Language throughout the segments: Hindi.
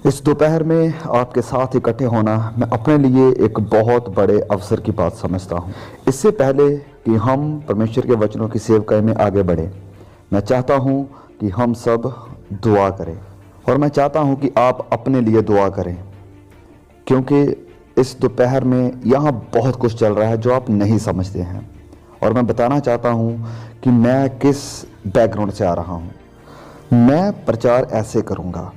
इस दोपहर में आपके साथ इकट्ठे होना मैं अपने लिए एक बहुत बड़े अवसर की बात समझता हूँ। इससे पहले कि हम परमेश्वर के वचनों की सेवकाई में आगे बढ़े, मैं चाहता हूँ कि हम सब दुआ करें और मैं चाहता हूँ कि आप अपने लिए दुआ करें, क्योंकि इस दोपहर में यहाँ बहुत कुछ चल रहा है जो आप नहीं समझते हैं। और मैं बताना चाहता हूँ कि मैं किस बैकग्राउंड से आ रहा हूँ। मैं प्रचार ऐसे करूँगा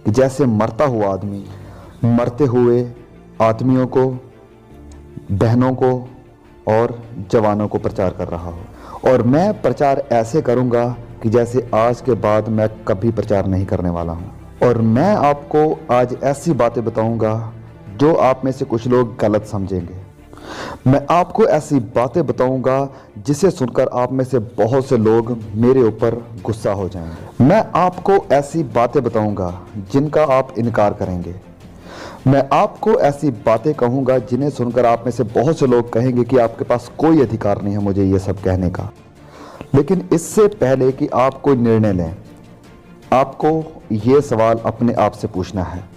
कि जैसे मरता हुआ आदमी मरते हुए आदमियों को, बहनों को और जवानों को प्रचार कर रहा हो। और मैं प्रचार ऐसे करूँगा कि जैसे आज के बाद मैं कभी प्रचार नहीं करने वाला हूँ। और मैं आपको आज ऐसी बातें बताऊँगा जो आप में से कुछ लोग गलत समझेंगे। मैं आपको ऐसी बातें बताऊंगा जिसे सुनकर आप में से बहुत से लोग मेरे ऊपर गुस्सा हो जाएंगे। मैं आपको ऐसी बातें बताऊंगा जिनका आप इनकार करेंगे। मैं आपको ऐसी बातें कहूंगा जिन्हें सुनकर आप में से बहुत से लोग कहेंगे कि आपके पास कोई अधिकार नहीं है मुझे ये सब कहने का। लेकिन इससे पहले कि आप कोई निर्णय लें, आपको ये सवाल अपने आप से पूछना है।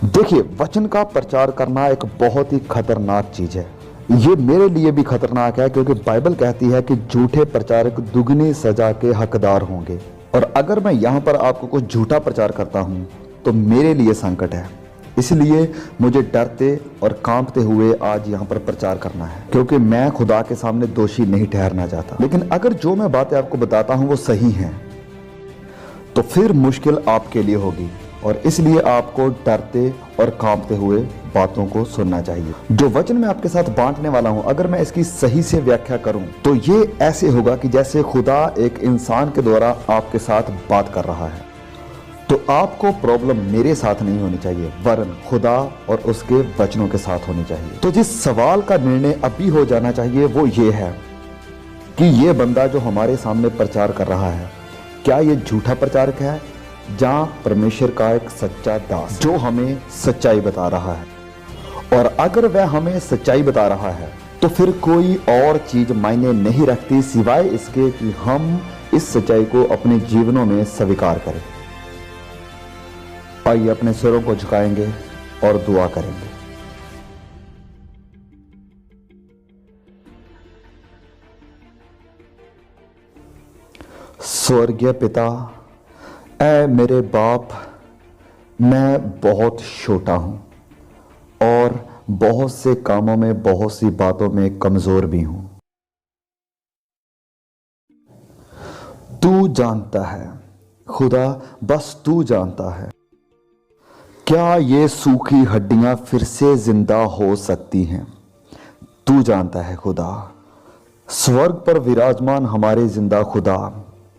देखिए, वचन का प्रचार करना एक बहुत ही खतरनाक चीज है। ये मेरे लिए भी खतरनाक है, क्योंकि बाइबल कहती है कि झूठे प्रचारक दुगनी सजा के हकदार होंगे। और अगर मैं यहाँ पर आपको कुछ झूठा प्रचार करता हूँ तो मेरे लिए संकट है। इसलिए मुझे डरते और कांपते हुए आज यहाँ पर प्रचार करना है, क्योंकि मैं खुदा के सामने दोषी नहीं ठहरना चाहता। लेकिन अगर जो मैं बातें आपको बताता हूँ वो सही हैं, तो फिर मुश्किल आपके लिए होगी। और इसलिए आपको डरते और कांपते हुए बातों को सुनना चाहिए। जो वचन मैं आपके साथ बांटने वाला हूं, अगर मैं इसकी सही से व्याख्या करूं तो ये ऐसे होगा कि जैसे खुदा एक इंसान के द्वारा आपके साथ बात कर रहा है। तो आपको प्रॉब्लम मेरे साथ नहीं होनी चाहिए, वरन खुदा और उसके वचनों के साथ होनी चाहिए। तो जिस सवाल का निर्णय अभी हो जाना चाहिए वो ये है कि ये बंदा जो हमारे सामने प्रचार कर रहा है, क्या ये झूठा प्रचारक है जहां परमेश्वर का एक सच्चा दास जो हमें सच्चाई बता रहा है। और अगर वह हमें सच्चाई बता रहा है तो फिर कोई और चीज मायने नहीं रखती सिवाय इसके कि हम इस सच्चाई को अपने जीवनों में स्वीकार करें। आइए अपने सिरों को झुकाएंगे और दुआ करेंगे। स्वर्गीय पिता, ऐ मेरे बाप, मैं बहुत छोटा हूं और बहुत से कामों में, बहुत सी बातों में कमजोर भी हूं। तू जानता है खुदा, बस तू जानता है, क्या ये सूखी हड्डियां फिर से जिंदा हो सकती हैं? तू जानता है खुदा। स्वर्ग पर विराजमान हमारे जिंदा खुदा,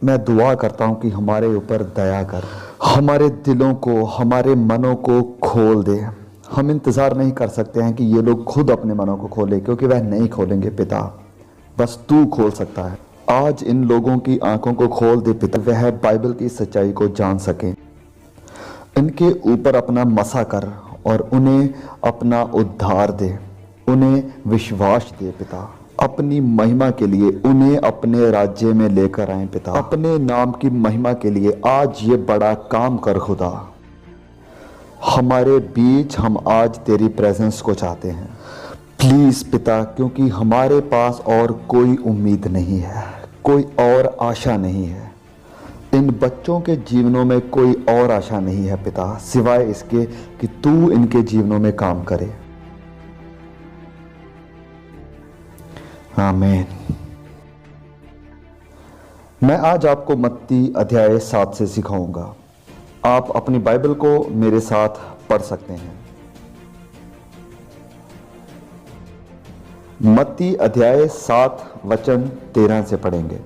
मैं दुआ करता हूं कि हमारे ऊपर दया कर, हमारे दिलों को, हमारे मनों को खोल दे। हम इंतजार नहीं कर सकते हैं कि ये लोग खुद अपने मनों को खोलें, क्योंकि वह नहीं खोलेंगे पिता, बस तू खोल सकता है। आज इन लोगों की आंखों को खोल दे पिता, वह बाइबल की सच्चाई को जान सकें। इनके ऊपर अपना मसा कर और उन्हें अपना उद्धार दे, उन्हें विश्वास दे पिता। अपनी महिमा के लिए उन्हें अपने राज्य में लेकर आए पिता। अपने नाम की महिमा के लिए आज ये बड़ा काम कर खुदा। हमारे बीच हम आज तेरी प्रेजेंस को चाहते हैं प्लीज पिता, क्योंकि हमारे पास और कोई उम्मीद नहीं है, कोई और आशा नहीं है। इन बच्चों के जीवनों में कोई और आशा नहीं है पिता, सिवाय इसके कि तू इनके जीवनों में काम करे। आमीन। मैं आज आपको मत्ती अध्याय 7 से सिखाऊंगा। आप अपनी बाइबल को मेरे साथ पढ़ सकते हैं। मत्ती अध्याय 7 वचन 13 से पढ़ेंगे।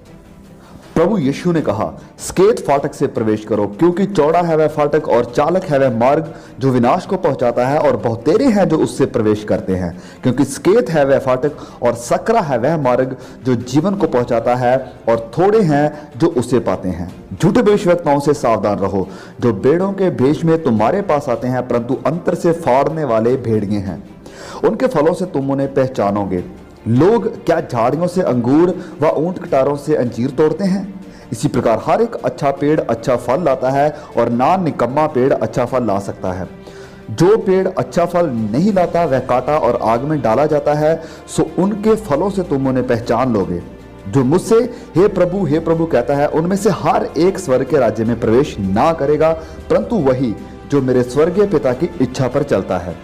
प्रभु यीशु ने कहा, स्केत फाटक से प्रवेश करो, क्योंकि चौड़ा है वह फाटक और चालक है वह मार्ग जो विनाश को पहुंचाता है, और बहुतेरे हैं जो उससे प्रवेश करते हैं। क्योंकि स्केत है वह फाटक और सकरा है वह मार्ग जो जीवन को पहुंचाता है, और थोड़े हैं जो उसे पाते हैं। झूठे भविष्यवक्ताओं से सावधान रहो, जो भेड़ों के भेष में तुम्हारे पास आते हैं, परंतु अंतर से फाड़ने वाले भेड़िए हैं। उनके फलों से तुम उन्हें पहचानोगे। लोग क्या झाड़ियों से अंगूर व ऊंट कटारों से अंजीर तोड़ते हैं? इसी प्रकार हर एक अच्छा पेड़ अच्छा फल लाता है और ना निकम्मा पेड़ अच्छा फल ला सकता है। जो पेड़ अच्छा फल नहीं लाता वह काटा और आग में डाला जाता है, सो उनके फलों से तुम उन्हें पहचान लोगे। जो मुझसे हे प्रभु कहता है, उनमें से हर एक स्वर्ग के राज्य में प्रवेश ना करेगा, परंतु वही जो मेरे स्वर्गीय पिता की इच्छा पर चलता है।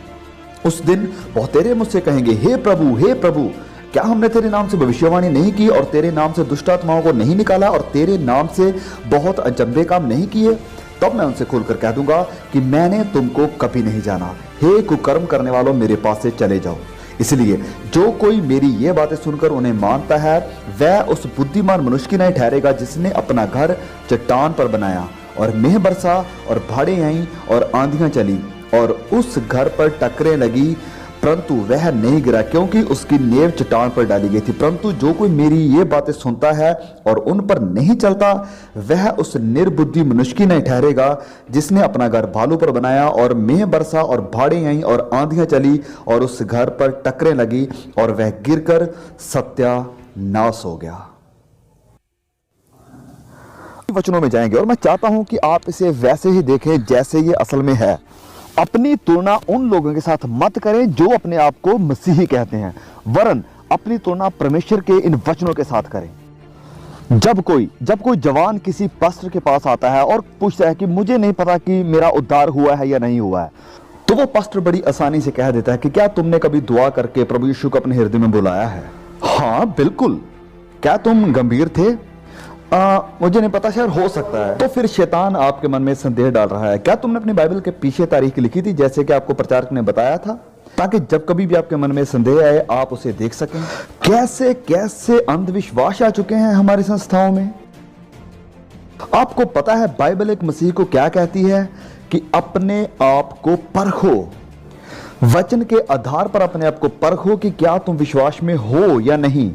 उस दिन बहुतेरे मुझसे कहेंगे, हे प्रभु, क्या हमने तेरे नाम से भविष्यवाणी नहीं की और तेरे नाम से दुष्ट आत्माओं को नहीं निकाला और तेरे नाम से बहुत अचंभे काम नहीं किए? तब मैं उनसे खुलकर कह दूंगा कि मैंने तुमको कभी नहीं जाना। हे कुकर्म करने वालों, मेरे पास से चले जाओ। इसलिए जो कोई मेरी ये बातें सुनकर उन्हें मानता है, वह उस बुद्धिमान मनुष्य की नहीं ठहरेगा जिसने अपना घर चट्टान पर बनाया और मेह बरसा और बाढ़ें आई और आंधियां चली और उस घर पर टकरें लगी, परंतु वह नहीं गिरा क्योंकि उसकी नींव चट्टान पर डाली गई थी। परंतु जो कोई मेरी ये बातें सुनता है और उन पर नहीं चलता, वह उस निर्बुद्धि मनुष्य की नहीं ठहरेगा जिसने अपना घर भालू पर बनाया और मेह बरसा और बाढ़ें आई और आंधियां चली और उस घर पर टकरें लगी और वह गिरकर सत्यानाश हो गया। वचनों में जाएंगे और मैं चाहता हूं कि आप इसे वैसे ही देखें जैसे ये असल में है। अपनी तुलना उन लोगों के साथ मत करें जो अपने आप को मसीही कहते हैं, वरन अपनी तुलना परमेश्वर के इन वचनों के साथ करें। जब कोई जवान किसी पास्टर के पास आता है और पूछता है कि मुझे नहीं पता कि मेरा उद्धार हुआ है या नहीं हुआ है, तो वो पास्टर बड़ी आसानी से कह देता है कि क्या तुमने कभी दुआ करके प्रभु यीशु को अपने हृदय में बुलाया है? हाँ बिल्कुल। क्या तुम गंभीर थे? मुझे नहीं पता, शायद हो सकता है। तो फिर शैतान आपके मन में संदेह डाल रहा है। क्या तुमने अपनी बाइबल के पीछे तारीख लिखी थी जैसे कि आपको प्रचारक ने बताया था, ताकि जब कभी भी आपके मन में संदेह आए आप उसे देख सकें? कैसे कैसे अंधविश्वास आ चुके हैं हमारी संस्थाओं में। आपको पता है बाइबल एक मसीह को क्या कहती है कि अपने आप को परखो। वचन के आधार पर अपने आप को परखो कि क्या तुम विश्वास में हो या नहीं।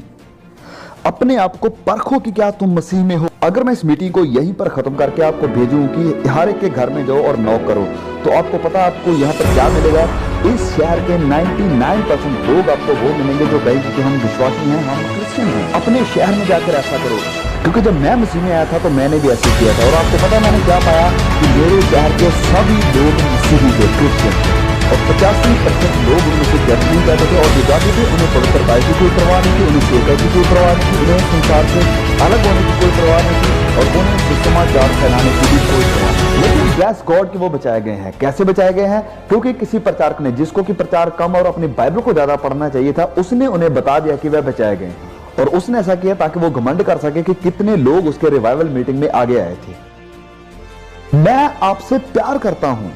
अपने आप को परखो कि क्या तुम मसीह में हो। अगर मैं इस मीटिंग को यहीं पर खत्म करके आपको भेजूं कि हर एक के घर में जाओ और नॉक करो, तो आपको पता आपको यहाँ पर क्या मिलेगा? इस शहर के 99% लोग आपको वो मिलेंगे जो कहेंगे कि हम विश्वासी हैं, हम क्रिश्चियन हैं। अपने शहर में जाकर ऐसा करो, क्योंकि जब मैं मसीह में आया था तो मैंने भी ऐसे किया था और आपको पता मैंने क्या पाया कि मेरे शहर के सभी लोग मसीही थे, क्रिश्चियन थे और 85% लोग उनसे जज नहीं करते थे और जो जाते थे उन्हें पवित्रता की कोई परवाह नहीं थी, उन्हें सेवकाई की कोई परवाह नहीं थी, उन्हें संसार से अलग होने की कोई परवाह नहीं थी और उन्हें सुसमाचार फैलाने की भी कोई परवाह नहीं। लेकिन ब्लेस गॉड कि वो बचाए गए हैं। कैसे बचाए गए हैं? क्योंकि किसी प्रचारक ने, जिसको कि प्रचार कम और अपनी बाइबल को ज्यादा पढ़ना चाहिए था, उसने उन्हें बता दिया कि वह बचाए गए हैं और उसने ऐसा किया ताकि वो घमंड कर सके कि कितने लोग उसके रिवाइवल मीटिंग में आगे आए थे। मैं आपसे प्यार करता हूं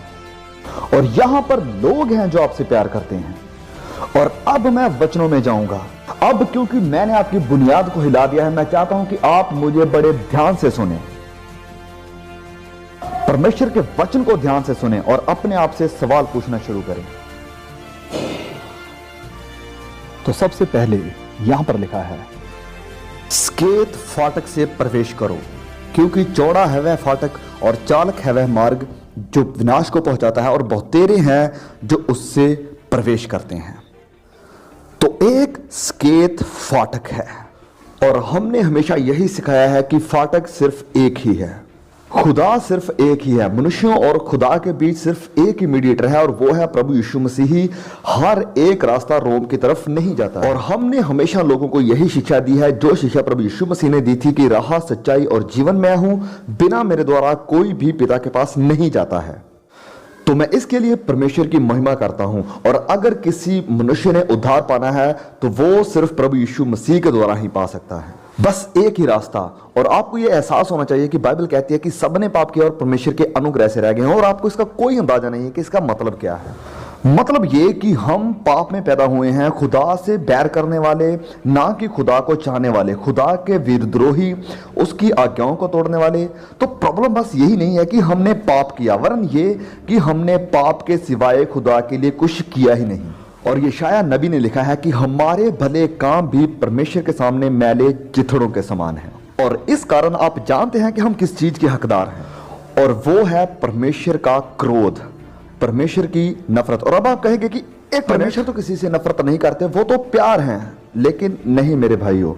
और यहां पर लोग हैं जो आपसे प्यार करते हैं। और अब मैं वचनों में जाऊंगा। अब क्योंकि मैंने आपकी बुनियाद को हिला दिया है, मैं चाहता हूं कि आप मुझे बड़े ध्यान से सुने, परमेश्वर के वचन को ध्यान से सुने और अपने आप से सवाल पूछना शुरू करें। तो सबसे पहले यहां पर लिखा है, स्केत फाटक से प्रवेश करो, क्योंकि चौड़ा है वह फाटक और चालक है वह मार्ग जो विनाश को पहुंचाता है और बहुतेरे हैं जो उससे प्रवेश करते हैं। तो एक स्केत फाटक है और हमने हमेशा यही सिखाया है कि फाटक सिर्फ एक ही है, खुदा सिर्फ एक ही है। मनुष्यों और खुदा के बीच सिर्फ एक ही मीडिएटर है और वो है प्रभु यीशु मसीह ही। हर एक रास्ता रोम की तरफ नहीं जाता। और हमने हमेशा लोगों को यही शिक्षा दी है, जो शिक्षा प्रभु यीशु मसीह ने दी थी कि राह, सच्चाई और जीवन मैं हूं, बिना मेरे द्वारा कोई भी पिता के पास नहीं जाता है। तो मैं इसके लिए परमेश्वर की महिमा करता हूं। और अगर किसी मनुष्य ने उद्धार पाना है तो वो सिर्फ प्रभु यीशु मसीह के द्वारा ही पा सकता है। बस एक ही रास्ता। और आपको यह एहसास होना चाहिए कि बाइबल कहती है कि सबने पाप किया और परमेश्वर के अनुग्रह से रह गए हैं। और आपको इसका कोई अंदाजा नहीं है कि इसका मतलब क्या है। मतलब ये कि हम पाप में पैदा हुए हैं, खुदा से बैर करने वाले, ना कि खुदा को चाहने वाले, खुदा के विद्रोही, उसकी आज्ञाओं को तोड़ने वाले। तो प्रॉब्लम बस यही नहीं है कि हमने पाप किया, वरन ये कि हमने पाप के सिवाय खुदा के लिए कुछ किया ही नहीं। और यशायाह नबी ने लिखा है कि हमारे भले काम भी परमेश्वर के सामने मैले चिथड़ों के समान हैं। और इस कारण आप जानते हैं कि हम किस चीज के हकदार हैं, और वो है परमेश्वर का क्रोध, परमेश्वर की नफरत। और अब आप कहेंगे कि एक परमेश्वर तो किसी से नफरत नहीं करते, वो तो प्यार हैं। लेकिन नहीं मेरे भाइयों,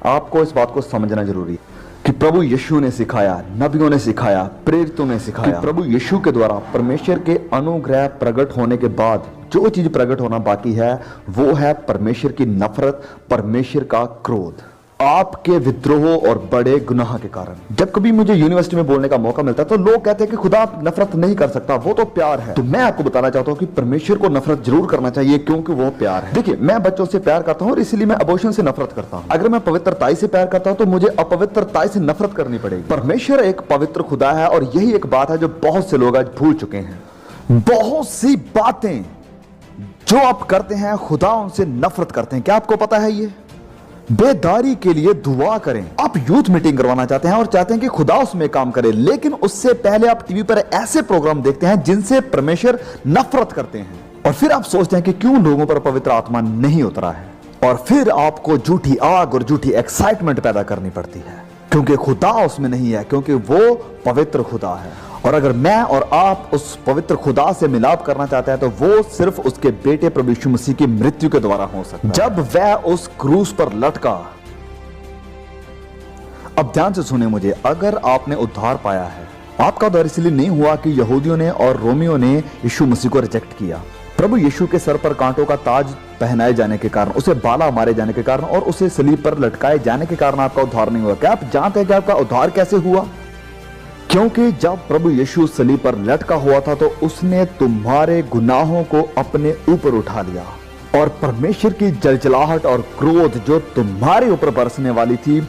आपको इस बात को समझना जरूरी है कि प्रभु यीशु ने सिखाया, नबियों ने सिखाया, प्रेरितों ने सिखाया कि प्रभु यीशु के द्वारा परमेश्वर के अनुग्रह प्रकट होने के बाद जो चीज प्रकट होना बाकी है वो है परमेश्वर की नफरत, परमेश्वर का क्रोध, आपके विद्रोह और बड़े गुनाह के कारण। जब कभी मुझे यूनिवर्सिटी में बोलने का मौका मिलता है तो लोग कहते हैं कि खुदा नफरत नहीं कर सकता, वो तो प्यार है। तो मैं आपको बताना चाहता हूं कि परमेश्वर को नफरत जरूर करना चाहिए क्योंकि वो प्यार है। देखिए, मैं बच्चों से प्यार करता हूं और इसलिए मैं अबॉर्शन से नफरत करता हूं। अगर मैं पवित्रताई से प्यार करता हूं तो मुझे अपवित्रताई से नफरत करनी पड़ेगी। परमेश्वर एक पवित्र खुदा है और यही एक बात है जो बहुत से लोग आज भूल चुके हैं। बहुत सी बातें जो आप करते हैं खुदा उनसे नफरत करते हैं। क्या आपको पता है? ये बेदारी के लिए दुआ करें। आप यूथ मीटिंग करवाना चाहते हैं और चाहते हैं कि खुदा उसमें काम करे, लेकिन उससे पहले आप टीवी पर ऐसे प्रोग्राम देखते हैं जिनसे परमेश्वर नफरत करते हैं और फिर आप सोचते हैं कि क्यों लोगों पर पवित्र आत्मा नहीं उतरा है, और फिर आपको झूठी आग और झूठी एक्साइटमेंट पैदा करनी पड़ती है क्योंकि खुदा उसमें नहीं है, क्योंकि वो पवित्र खुदा है। और अगर मैं और आप उस पवित्र खुदा से मिलाप करना चाहते हैं तो वो सिर्फ उसके बेटे प्रभु यीशु मसीह की मृत्यु के द्वारा हो सकता है, जब वह उस क्रूस पर लटका। अब ध्यान से सुने मुझे, अगर आपने उद्धार पाया है, आपका उद्धार इसलिए नहीं हुआ कि यहूदियों ने और रोमियों ने यीशु मसीह को रिजेक्ट किया। प्रभु यीशु के सर पर कांटों का ताज पहनाए जाने के कारण, उसे बाला मारे जाने के कारण और उसे सलीब पर लटकाए जाने के कारण आपका उद्धार नहीं हुआ। क्या आप जानते हैं कि आपका उद्धार कैसे हुआ? क्योंकि जब प्रभु यीशु सलीब पर लटका हुआ था तो उसने तुम्हारे गुनाहों को अपने ऊपर उठा लिया और परमेश्वर की जलजलाहट और क्रोध जो तुम्हारे ऊपर बरसने वाली थी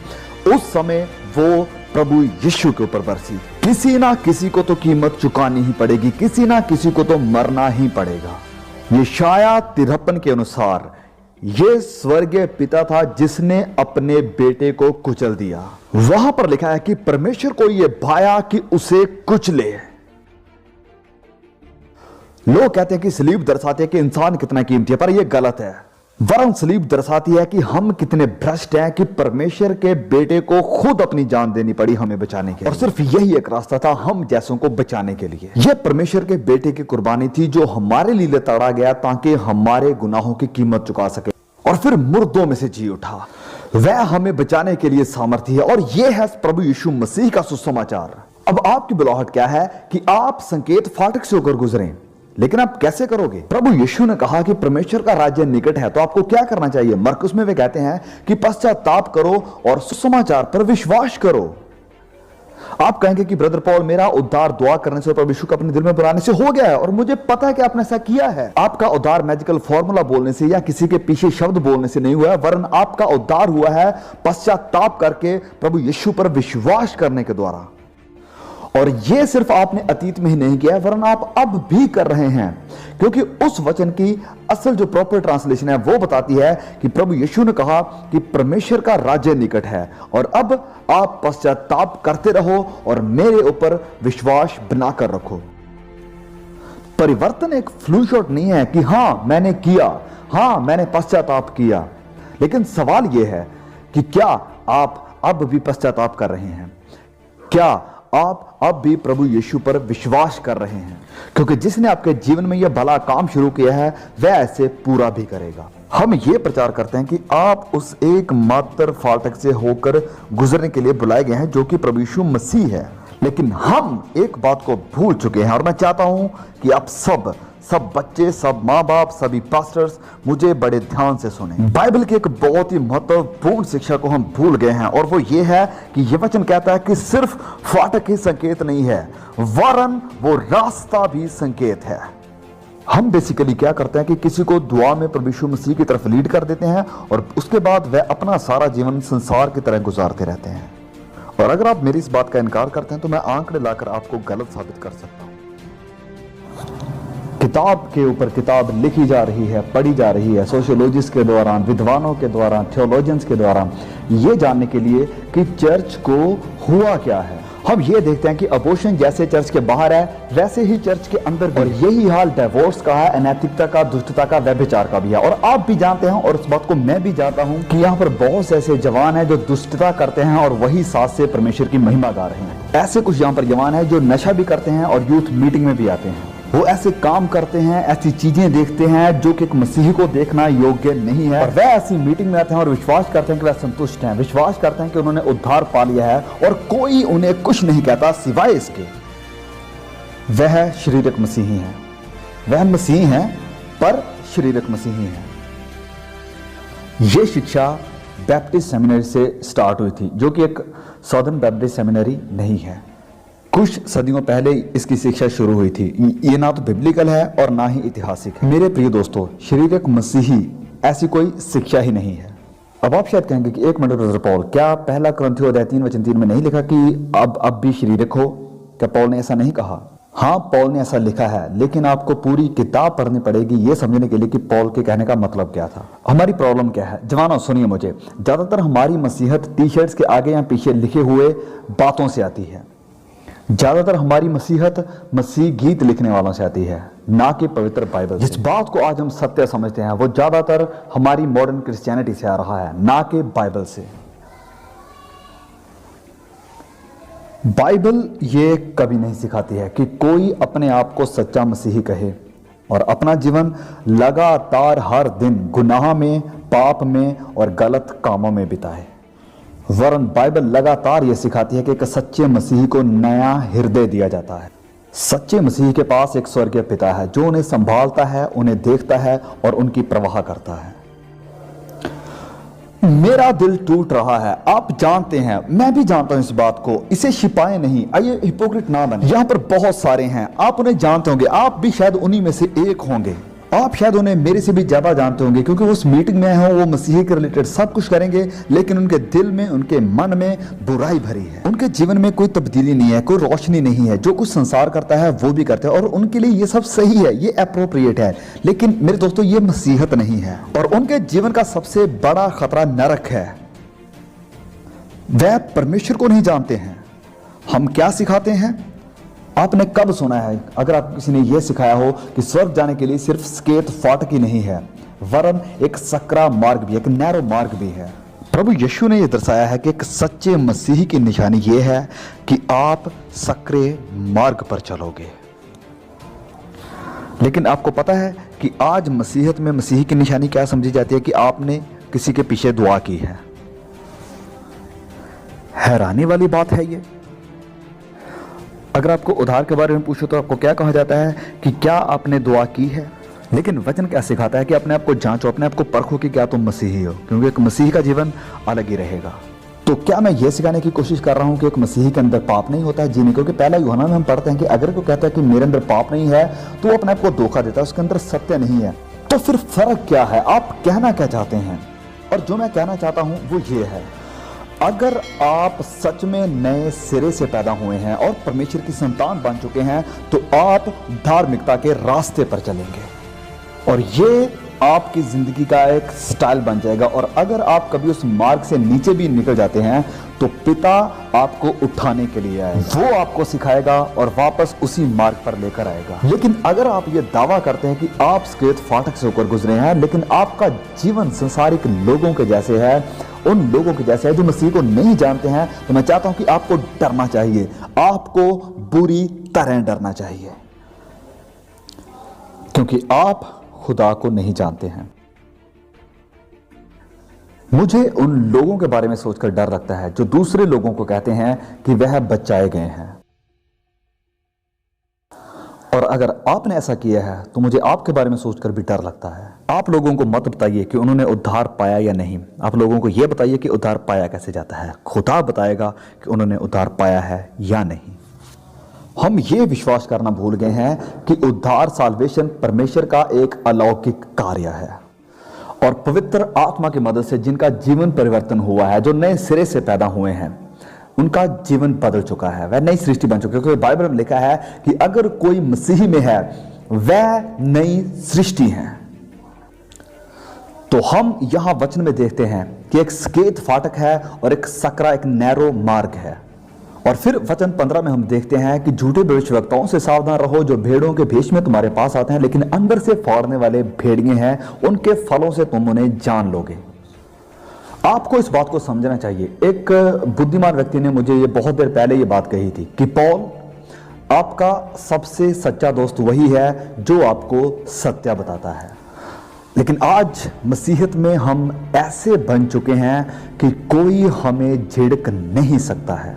उस समय वो प्रभु यीशु के ऊपर बरसी। किसी ना किसी को तो कीमत चुकानी ही पड़ेगी, किसी ना किसी को तो मरना ही पड़ेगा। यशायाह 53 के अनुसार ये स्वर्गीय पिता था जिसने अपने बेटे को कुचल दिया। वहां पर लिखा है कि परमेश्वर को यह भाया कि उसे कुचले। लोग कहते हैं कि सलीब दर्शाती है कि इंसान कितना कीमती है, पर यह गलत है। वरन सलीब दर्शाती है कि हम कितने भ्रष्ट हैं कि परमेश्वर के बेटे को खुद अपनी जान देनी पड़ी हमें बचाने के लिए। और सिर्फ यही एक रास्ता था हम जैसों को बचाने के लिए। यह परमेश्वर के बेटे की कुर्बानी थी जो हमारे लिए तड़ा गया ताकि हमारे गुनाहों की कीमत चुका सके और फिर मुर्दों में से जी उठा। वह हमें बचाने के लिए सामर्थ्य है और यह है प्रभु यीशु मसीह का सुसमाचार। अब आपकी बुलाहट क्या है कि आप संकेत फाटक से होकर गुजरें, लेकिन आप कैसे करोगे? प्रभु यीशु ने कहा कि परमेश्वर का राज्य निकट है, तो आपको क्या करना चाहिए? मरकुस में वे कहते हैं कि पश्चाताप करो और सुसमाचार पर विश्वास करो। आप कहेंगे कि ब्रदर पॉल, मेरा उद्धार दुआ करने से और प्रभु यीशु को अपने दिल में बुलाने से हो गया है और मुझे पता है कि आपने ऐसा किया है। आपका उद्धार मैजिकल फॉर्मूला बोलने से या किसी के पीछे शब्द बोलने से नहीं हुआ है, वरन आपका उद्धार हुआ है पश्चाताप करके प्रभु यीशु पर विश्वास करने के द्वारा। और यह सिर्फ आपने अतीत में ही नहीं किया, वरन आप अब भी कर रहे हैं, क्योंकि उस वचन की असल जो प्रॉपर ट्रांसलेशन है वो बताती है कि प्रभु यीशु ने कहा कि परमेश्वर का राज्य निकट है और अब आप पश्चाताप करते रहो और मेरे ऊपर विश्वास बनाकर रखो। परिवर्तन एक फ्लू शॉट नहीं है कि हां मैंने किया, हां मैंने पश्चाताप किया, लेकिन सवाल यह है कि क्या आप अब भी पश्चाताप कर रहे हैं? क्या आप अब भी प्रभु यीशु पर विश्वास कर रहे हैं? क्योंकि जिसने आपके जीवन में यह भला काम शुरू किया है वह ऐसे पूरा भी करेगा। हम ये प्रचार करते हैं कि आप उस एकमात्र फाटक से होकर गुजरने के लिए बुलाए गए हैं जो कि प्रभु यीशु मसीह है, लेकिन हम एक बात को भूल चुके हैं और मैं चाहता हूं कि आप सब बच्चे, सब माँ बाप, सभी पास्टर्स मुझे बड़े ध्यान से सुने। बाइबल की एक बहुत ही महत्वपूर्ण शिक्षा को हम भूल गए हैं और वो ये है कि ये वचन कहता है कि सिर्फ फाटक ही संकेत नहीं है, वरन वो रास्ता भी संकेत है। हम बेसिकली क्या करते हैं कि किसी को दुआ में प्रभु यीशु मसीह की तरफ लीड कर देते हैं और उसके बाद वह अपना सारा जीवन संसार की तरह गुजारते रहते हैं। और अगर आप मेरी इस बात का इनकार करते हैं तो मैं आंकड़े लाकर आपको गलत साबित कर सकता हूं। किताब के ऊपर किताब लिखी जा रही है, पढ़ी जा रही है, सोशियोलॉजिस्ट के द्वारा, विद्वानों के द्वारा, थियोलॉजियंस के द्वारा, ये जानने के लिए कि चर्च को हुआ क्या है। हम ये देखते हैं कि अबॉर्शन जैसे चर्च के बाहर है वैसे ही चर्च के अंदर भी, और यही हाल डिवोर्स का है, अनैतिकता का, दुष्टता का, व्यभिचार का भी है। और आप भी जानते हैं और इस बात को मैं भी जानता हूं कि यहाँ पर बहुत से ऐसे जवान हैं जो दुष्टता करते हैं और वही साथ से परमेश्वर की महिमा गा रहे हैं। ऐसे कुछ यहाँ पर जवान हैं जो नशा भी करते हैं और यूथ मीटिंग में भी आते हैं। वो ऐसे काम करते हैं, ऐसी चीजें देखते हैं जो कि एक मसीही को देखना योग्य नहीं है। और वह ऐसी मीटिंग में आते हैं और विश्वास करते हैं कि वह संतुष्ट हैं, विश्वास करते हैं कि उन्होंने उद्धार पा लिया है और कोई उन्हें कुछ नहीं कहता सिवाय इसके वह शारीरिक मसीही हैं। वह मसीही हैं पर शारीरिक मसीही हैं। यह शिक्षा बैप्टिस्ट सेमिनरी से स्टार्ट हुई थी, जो कि एक सदर्न बैप्टिस्ट सेमिनरी नहीं है। कुछ सदियों पहले इसकी शिक्षा शुरू हुई थी। ये ना तो बिब्लिकल है और ना ही ऐतिहासिक है। मेरे प्रिय दोस्तों, शारीरिक मसीही ऐसी कोई शिक्षा ही नहीं है। अब आप शायद कहेंगे कि एक मिनट ब्रदर पॉल, क्या पहला कुरिन्थियों अध्याय 3:3 में नहीं लिखा कि अब भी शारीरिक हो? क्या पॉल ने ऐसा नहीं कहा? हाँ, पॉल ने ऐसा लिखा है, लेकिन आपको पूरी किताब पढ़नी पड़ेगी ये समझने के लिए कि पॉल के कहने का मतलब क्या था। हमारी प्रॉब्लम क्या है? जवानों सुनिए मुझे, ज्यादातर हमारी मसीहत टी शर्ट्स के आगे या पीछे लिखे हुए बातों से आती है। ज्यादातर हमारी मसीहत मसीह गीत लिखने वालों से आती है, ना कि पवित्र बाइबल। जिस बात को आज हम सत्य समझते हैं वो ज्यादातर हमारी मॉडर्न क्रिश्चियनिटी से आ रहा है, ना कि बाइबल से। बाइबल ये कभी नहीं सिखाती है कि कोई अपने आप को सच्चा मसीही कहे और अपना जीवन लगातार हर दिन गुनाह में, पाप में और गलत कामों में बिताए। वरन बाइबल लगातार यह सिखाती है कि एक सच्चे मसीही को नया हृदय दिया जाता है। सच्चे मसीही के पास एक स्वर्गीय पिता है जो उन्हें संभालता है, उन्हें देखता है और उनकी परवाह करता है। मेरा दिल टूट रहा है, आप जानते हैं, मैं भी जानता हूं इस बात को, इसे छिपाएं नहीं। आइए हिपोक्रेट ना बने। यहां पर बहुत सारे हैं, आप उन्हें जानते होंगे, आप भी शायद उन्हीं में से एक होंगे। आप शायद उन्हें मेरे से भी ज्यादा जानते होंगे क्योंकि उस मीटिंग में हैं, वो मसीही के रिलेटेड सब कुछ करेंगे, लेकिन उनके दिल में, उनके मन में बुराई भरी है। उनके जीवन में कोई तब्दीली नहीं है, कोई रोशनी नहीं है। जो कुछ संसार करता है वो भी करते हैं और उनके लिए ये सब सही है, ये अप्रोप्रिएट है। लेकिन मेरे दोस्तों, ये मसीहत नहीं है और उनके जीवन का सबसे बड़ा खतरा नरक है। वह परमेश्वर को नहीं जानते हैं। हम क्या सिखाते हैं? आपने कब सुना है, अगर आप किसी ने यह सिखाया हो कि स्वर्ग जाने के लिए सिर्फ सकेत फाटक ही नहीं है, वरन एक सकरा मार्ग भी, एक नैरो मार्ग भी है। प्रभु यीशु ने यह दर्शाया है कि एक सच्चे मसीही की निशानी यह है कि आप सकरे मार्ग पर चलोगे। लेकिन आपको पता है कि आज मसीहत में मसीही की निशानी क्या समझी जाती है? कि आपने किसी के पीछे दुआ की है। हैरानी वाली बात है ये। अगर आपको उधार के बारे में पूछो तो आपको क्या कहा जाता है कि क्या आपने दुआ की है? लेकिन वचन क्या सिखाता है कि अपने आप को जांचो, अपने आप को परखो कि क्या तुम मसीही हो, क्योंकि एक मसीही का जीवन अलग ही रहेगा। तो क्या मैं ये सिखाने की कोशिश कर रहा हूं कि एक मसीही के अंदर पाप नहीं होता है? जी नहीं, क्योंकि पहला यूहन्ना में हम पढ़ते हैं कि अगर कोई कहता है कि मेरे अंदर पाप नहीं है तो वो अपने आप को धोखा देता है, उसके अंदर सत्य नहीं है। तो फिर फर्क क्या है? आप कहना क्या चाहते हैं? और जो मैं कहना चाहता हूं वो ये है, अगर आप सच में नए सिरे से पैदा हुए हैं और परमेश्वर की संतान बन चुके हैं तो आप धार्मिकता के रास्ते पर चलेंगे और ये आपकी जिंदगी का एक स्टाइल बन जाएगा। और अगर आप कभी उस मार्ग से नीचे भी निकल जाते हैं तो पिता आपको उठाने के लिए आएगा, वो आपको सिखाएगा और वापस उसी मार्ग पर लेकर आएगा। लेकिन अगर आप ये दावा करते हैं कि आप सकेत फाटक से होकर गुजरे हैं, लेकिन आपका जीवन संसारिक लोगों के जैसे है, उन लोगों के जैसे है जो मसीह को नहीं जानते हैं, तो मैं चाहता हूं कि आपको डरना चाहिए, आपको बुरी तरह डरना चाहिए, क्योंकि आप खुदा को नहीं जानते हैं। मुझे उन लोगों के बारे में सोचकर डर लगता है जो दूसरे लोगों को कहते हैं कि वह बचाए गए हैं। और अगर आपने ऐसा किया है तो मुझे आपके बारे में सोचकर भी डर लगता है। आप लोगों को मत बताइए कि उन्होंने उद्धार पाया या नहीं, आप लोगों को यह बताइए कि उद्धार पाया कैसे जाता है। खुदा बताएगा कि उन्होंने उद्धार पाया है या नहीं। हम ये विश्वास करना भूल गए हैं कि उद्धार, साल्वेशन परमेश्वर का एक अलौकिक कार्य है और पवित्र आत्मा की मदद से जिनका जीवन परिवर्तन हुआ है, जो नए सिरे से पैदा हुए हैं, उनका जीवन बदल चुका है, वह नई सृष्टि बन चुकी है। क्योंकि बाइबल में लिखा है कि अगर कोई मसीही में है वह नई सृष्टि है। तो हम यहां वचन में देखते हैं कि एक सकेत फाटक है और एक सकरा, एक नैरो मार्ग है। और फिर वचन 15 में हम देखते हैं कि झूठे भविष्यवक्ताओं से सावधान रहो जो भेड़ों के भेष में तुम्हारे पास आते हैं लेकिन अंदर से फाड़ने वाले भेड़िए हैं, उनके फलों से तुम उन्हें जान लोगे। आपको इस बात को समझना चाहिए। एक बुद्धिमान व्यक्ति ने मुझे ये बहुत देर पहले ये बात कही थी कि पॉल, आपका सबसे सच्चा दोस्त वही है जो आपको सत्य बताता है। लेकिन आज मसीहत में हम ऐसे बन चुके हैं कि कोई हमें झिड़क नहीं सकता है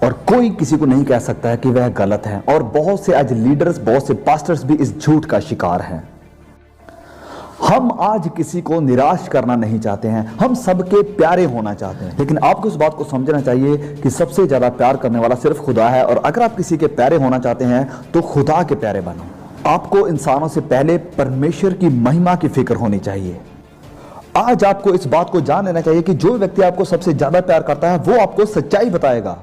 और कोई किसी को नहीं कह सकता है कि वह गलत है। और बहुत से आज लीडर्स, बहुत से पास्टर्स भी इस झूठ का शिकार हैं। हम आज किसी को निराश करना नहीं चाहते हैं, हम सबके प्यारे होना चाहते हैं। लेकिन आपको इस बात को समझना चाहिए कि सबसे ज्यादा प्यार करने वाला सिर्फ खुदा है। और अगर आप किसी के प्यारे होना चाहते हैं तो खुदा के प्यारे बनो। आपको इंसानों से पहले परमेश्वर की महिमा की फिक्र होनी चाहिए। आज आपको इस बात को जान लेना चाहिए कि जो व्यक्ति आपको सबसे ज्यादा प्यार करता है वो आपको सच्चाई बताएगा।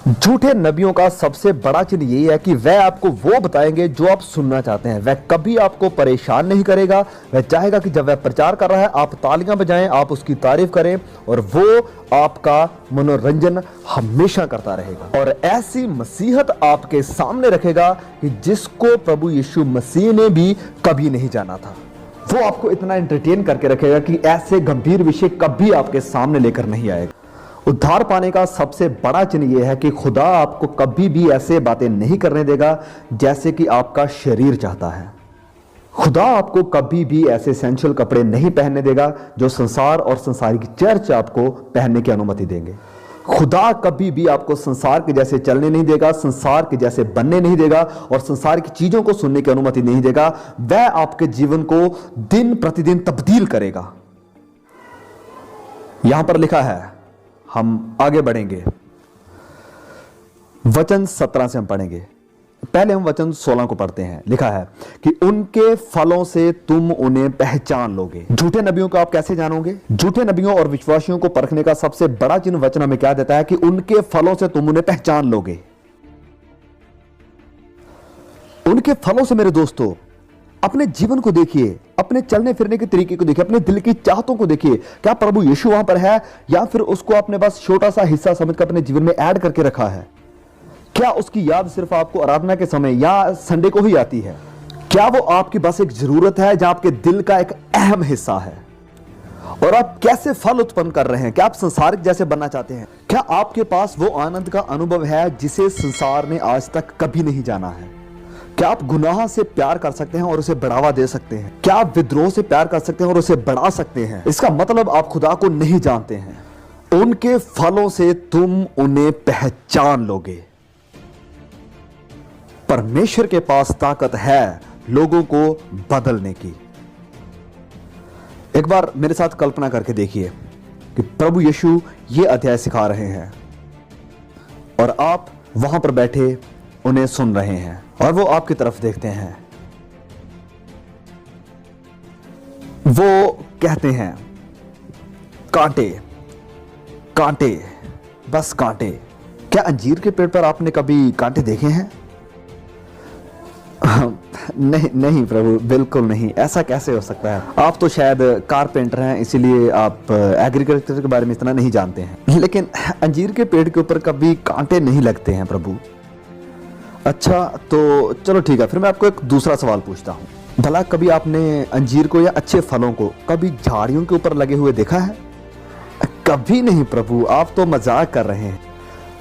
झूठे नबियों का सबसे बड़ा चिन्ह यही है कि वह आपको वो बताएंगे जो आप सुनना चाहते हैं। वह कभी आपको परेशान नहीं करेगा। वह चाहेगा कि जब वह प्रचार कर रहा है आप तालियां बजाएं, आप उसकी तारीफ करें और वो आपका मनोरंजन हमेशा करता रहेगा। और ऐसी मसीहत आपके सामने रखेगा कि जिसको प्रभु यीशु मसीह ने भी कभी नहीं जाना था। वो आपको इतना एंटरटेन करके रखेगा कि ऐसे गंभीर विषय कभी आपके सामने लेकर नहीं आएगा। उद्धार पाने का सबसे बड़ा चिन्ह यह है कि खुदा आपको कभी भी ऐसे बातें नहीं करने देगा जैसे कि आपका शरीर चाहता है। खुदा आपको कभी भी ऐसे सेंसुअल कपड़े नहीं पहनने देगा जो संसार और संसारिक चर्च आपको पहनने की अनुमति देंगे। खुदा कभी भी आपको संसार के जैसे चलने नहीं देगा, संसार के जैसे बनने नहीं देगा और संसार की चीजों को सुनने की अनुमति नहीं देगा। वह आपके जीवन को दिन प्रतिदिन तब्दील करेगा। यहां पर लिखा है, हम आगे बढ़ेंगे, वचन 17 से हम पढ़ेंगे। पहले हम वचन 16 को पढ़ते हैं। लिखा है कि उनके फलों से तुम उन्हें पहचान लोगे। झूठे नबियों को आप कैसे जानोगे? झूठे नबियों और विश्वासियों को परखने का सबसे बड़ा चिन्ह वचन हमें क्या देता है कि उनके फलों से तुम उन्हें पहचान लोगे। उनके फलों से मेरे दोस्तों, अपने जीवन को देखिए, अपने चलने फिरने के तरीके को देखिए, अपने दिल की चाहतों को देखिए। क्या प्रभु यीशु वहां पर है या फिर उसको आपने बस छोटा सा हिस्सा समझकर अपने जीवन में ऐड करके रखा है? क्या उसकी याद सिर्फ आपको आराधना के समय या संडे को ही आती है? क्या वो आपकी बस एक जरूरत है जहां आपके दिल का एक अहम हिस्सा है? और आप कैसे फल उत्पन्न कर रहे हैं? क्या आप संसारिक जैसे बनना चाहते हैं? क्या आपके पास वो आनंद का अनुभव है जिसे संसार ने आज तक कभी नहीं जाना है? क्या आप गुनाह से प्यार कर सकते हैं और उसे बढ़ावा दे सकते हैं? क्या आप विद्रोह से प्यार कर सकते हैं और उसे बढ़ा सकते हैं? इसका मतलब आप खुदा को नहीं जानते हैं। उनके फलों से तुम उन्हें पहचान लोगे। परमेश्वर के पास ताकत है लोगों को बदलने की। एक बार मेरे साथ कल्पना करके देखिए कि प्रभु यीशु ये अध्याय सिखा रहे हैं और आप वहां पर बैठे उन्हें सुन रहे हैं और वो आपकी तरफ देखते हैं। वो कहते हैं, कांटे कांटे, बस कांटे। क्या अंजीर के पेड़ पर आपने कभी कांटे देखे हैं? नहीं नहीं प्रभु, बिल्कुल नहीं। ऐसा कैसे हो सकता है? आप तो शायद कारपेंटर हैं, इसीलिए आप एग्रीकल्चर के बारे में इतना नहीं जानते हैं। लेकिन अंजीर के पेड़ के ऊपर कभी कांटे नहीं लगते हैं प्रभु। अच्छा, तो चलो ठीक है, फिर मैं आपको एक दूसरा सवाल पूछता हूं। भला कभी आपने अंजीर को या अच्छे फलों को कभी झाड़ियों के ऊपर लगे हुए देखा है? कभी नहीं प्रभु, आप तो मजाक कर रहे हैं।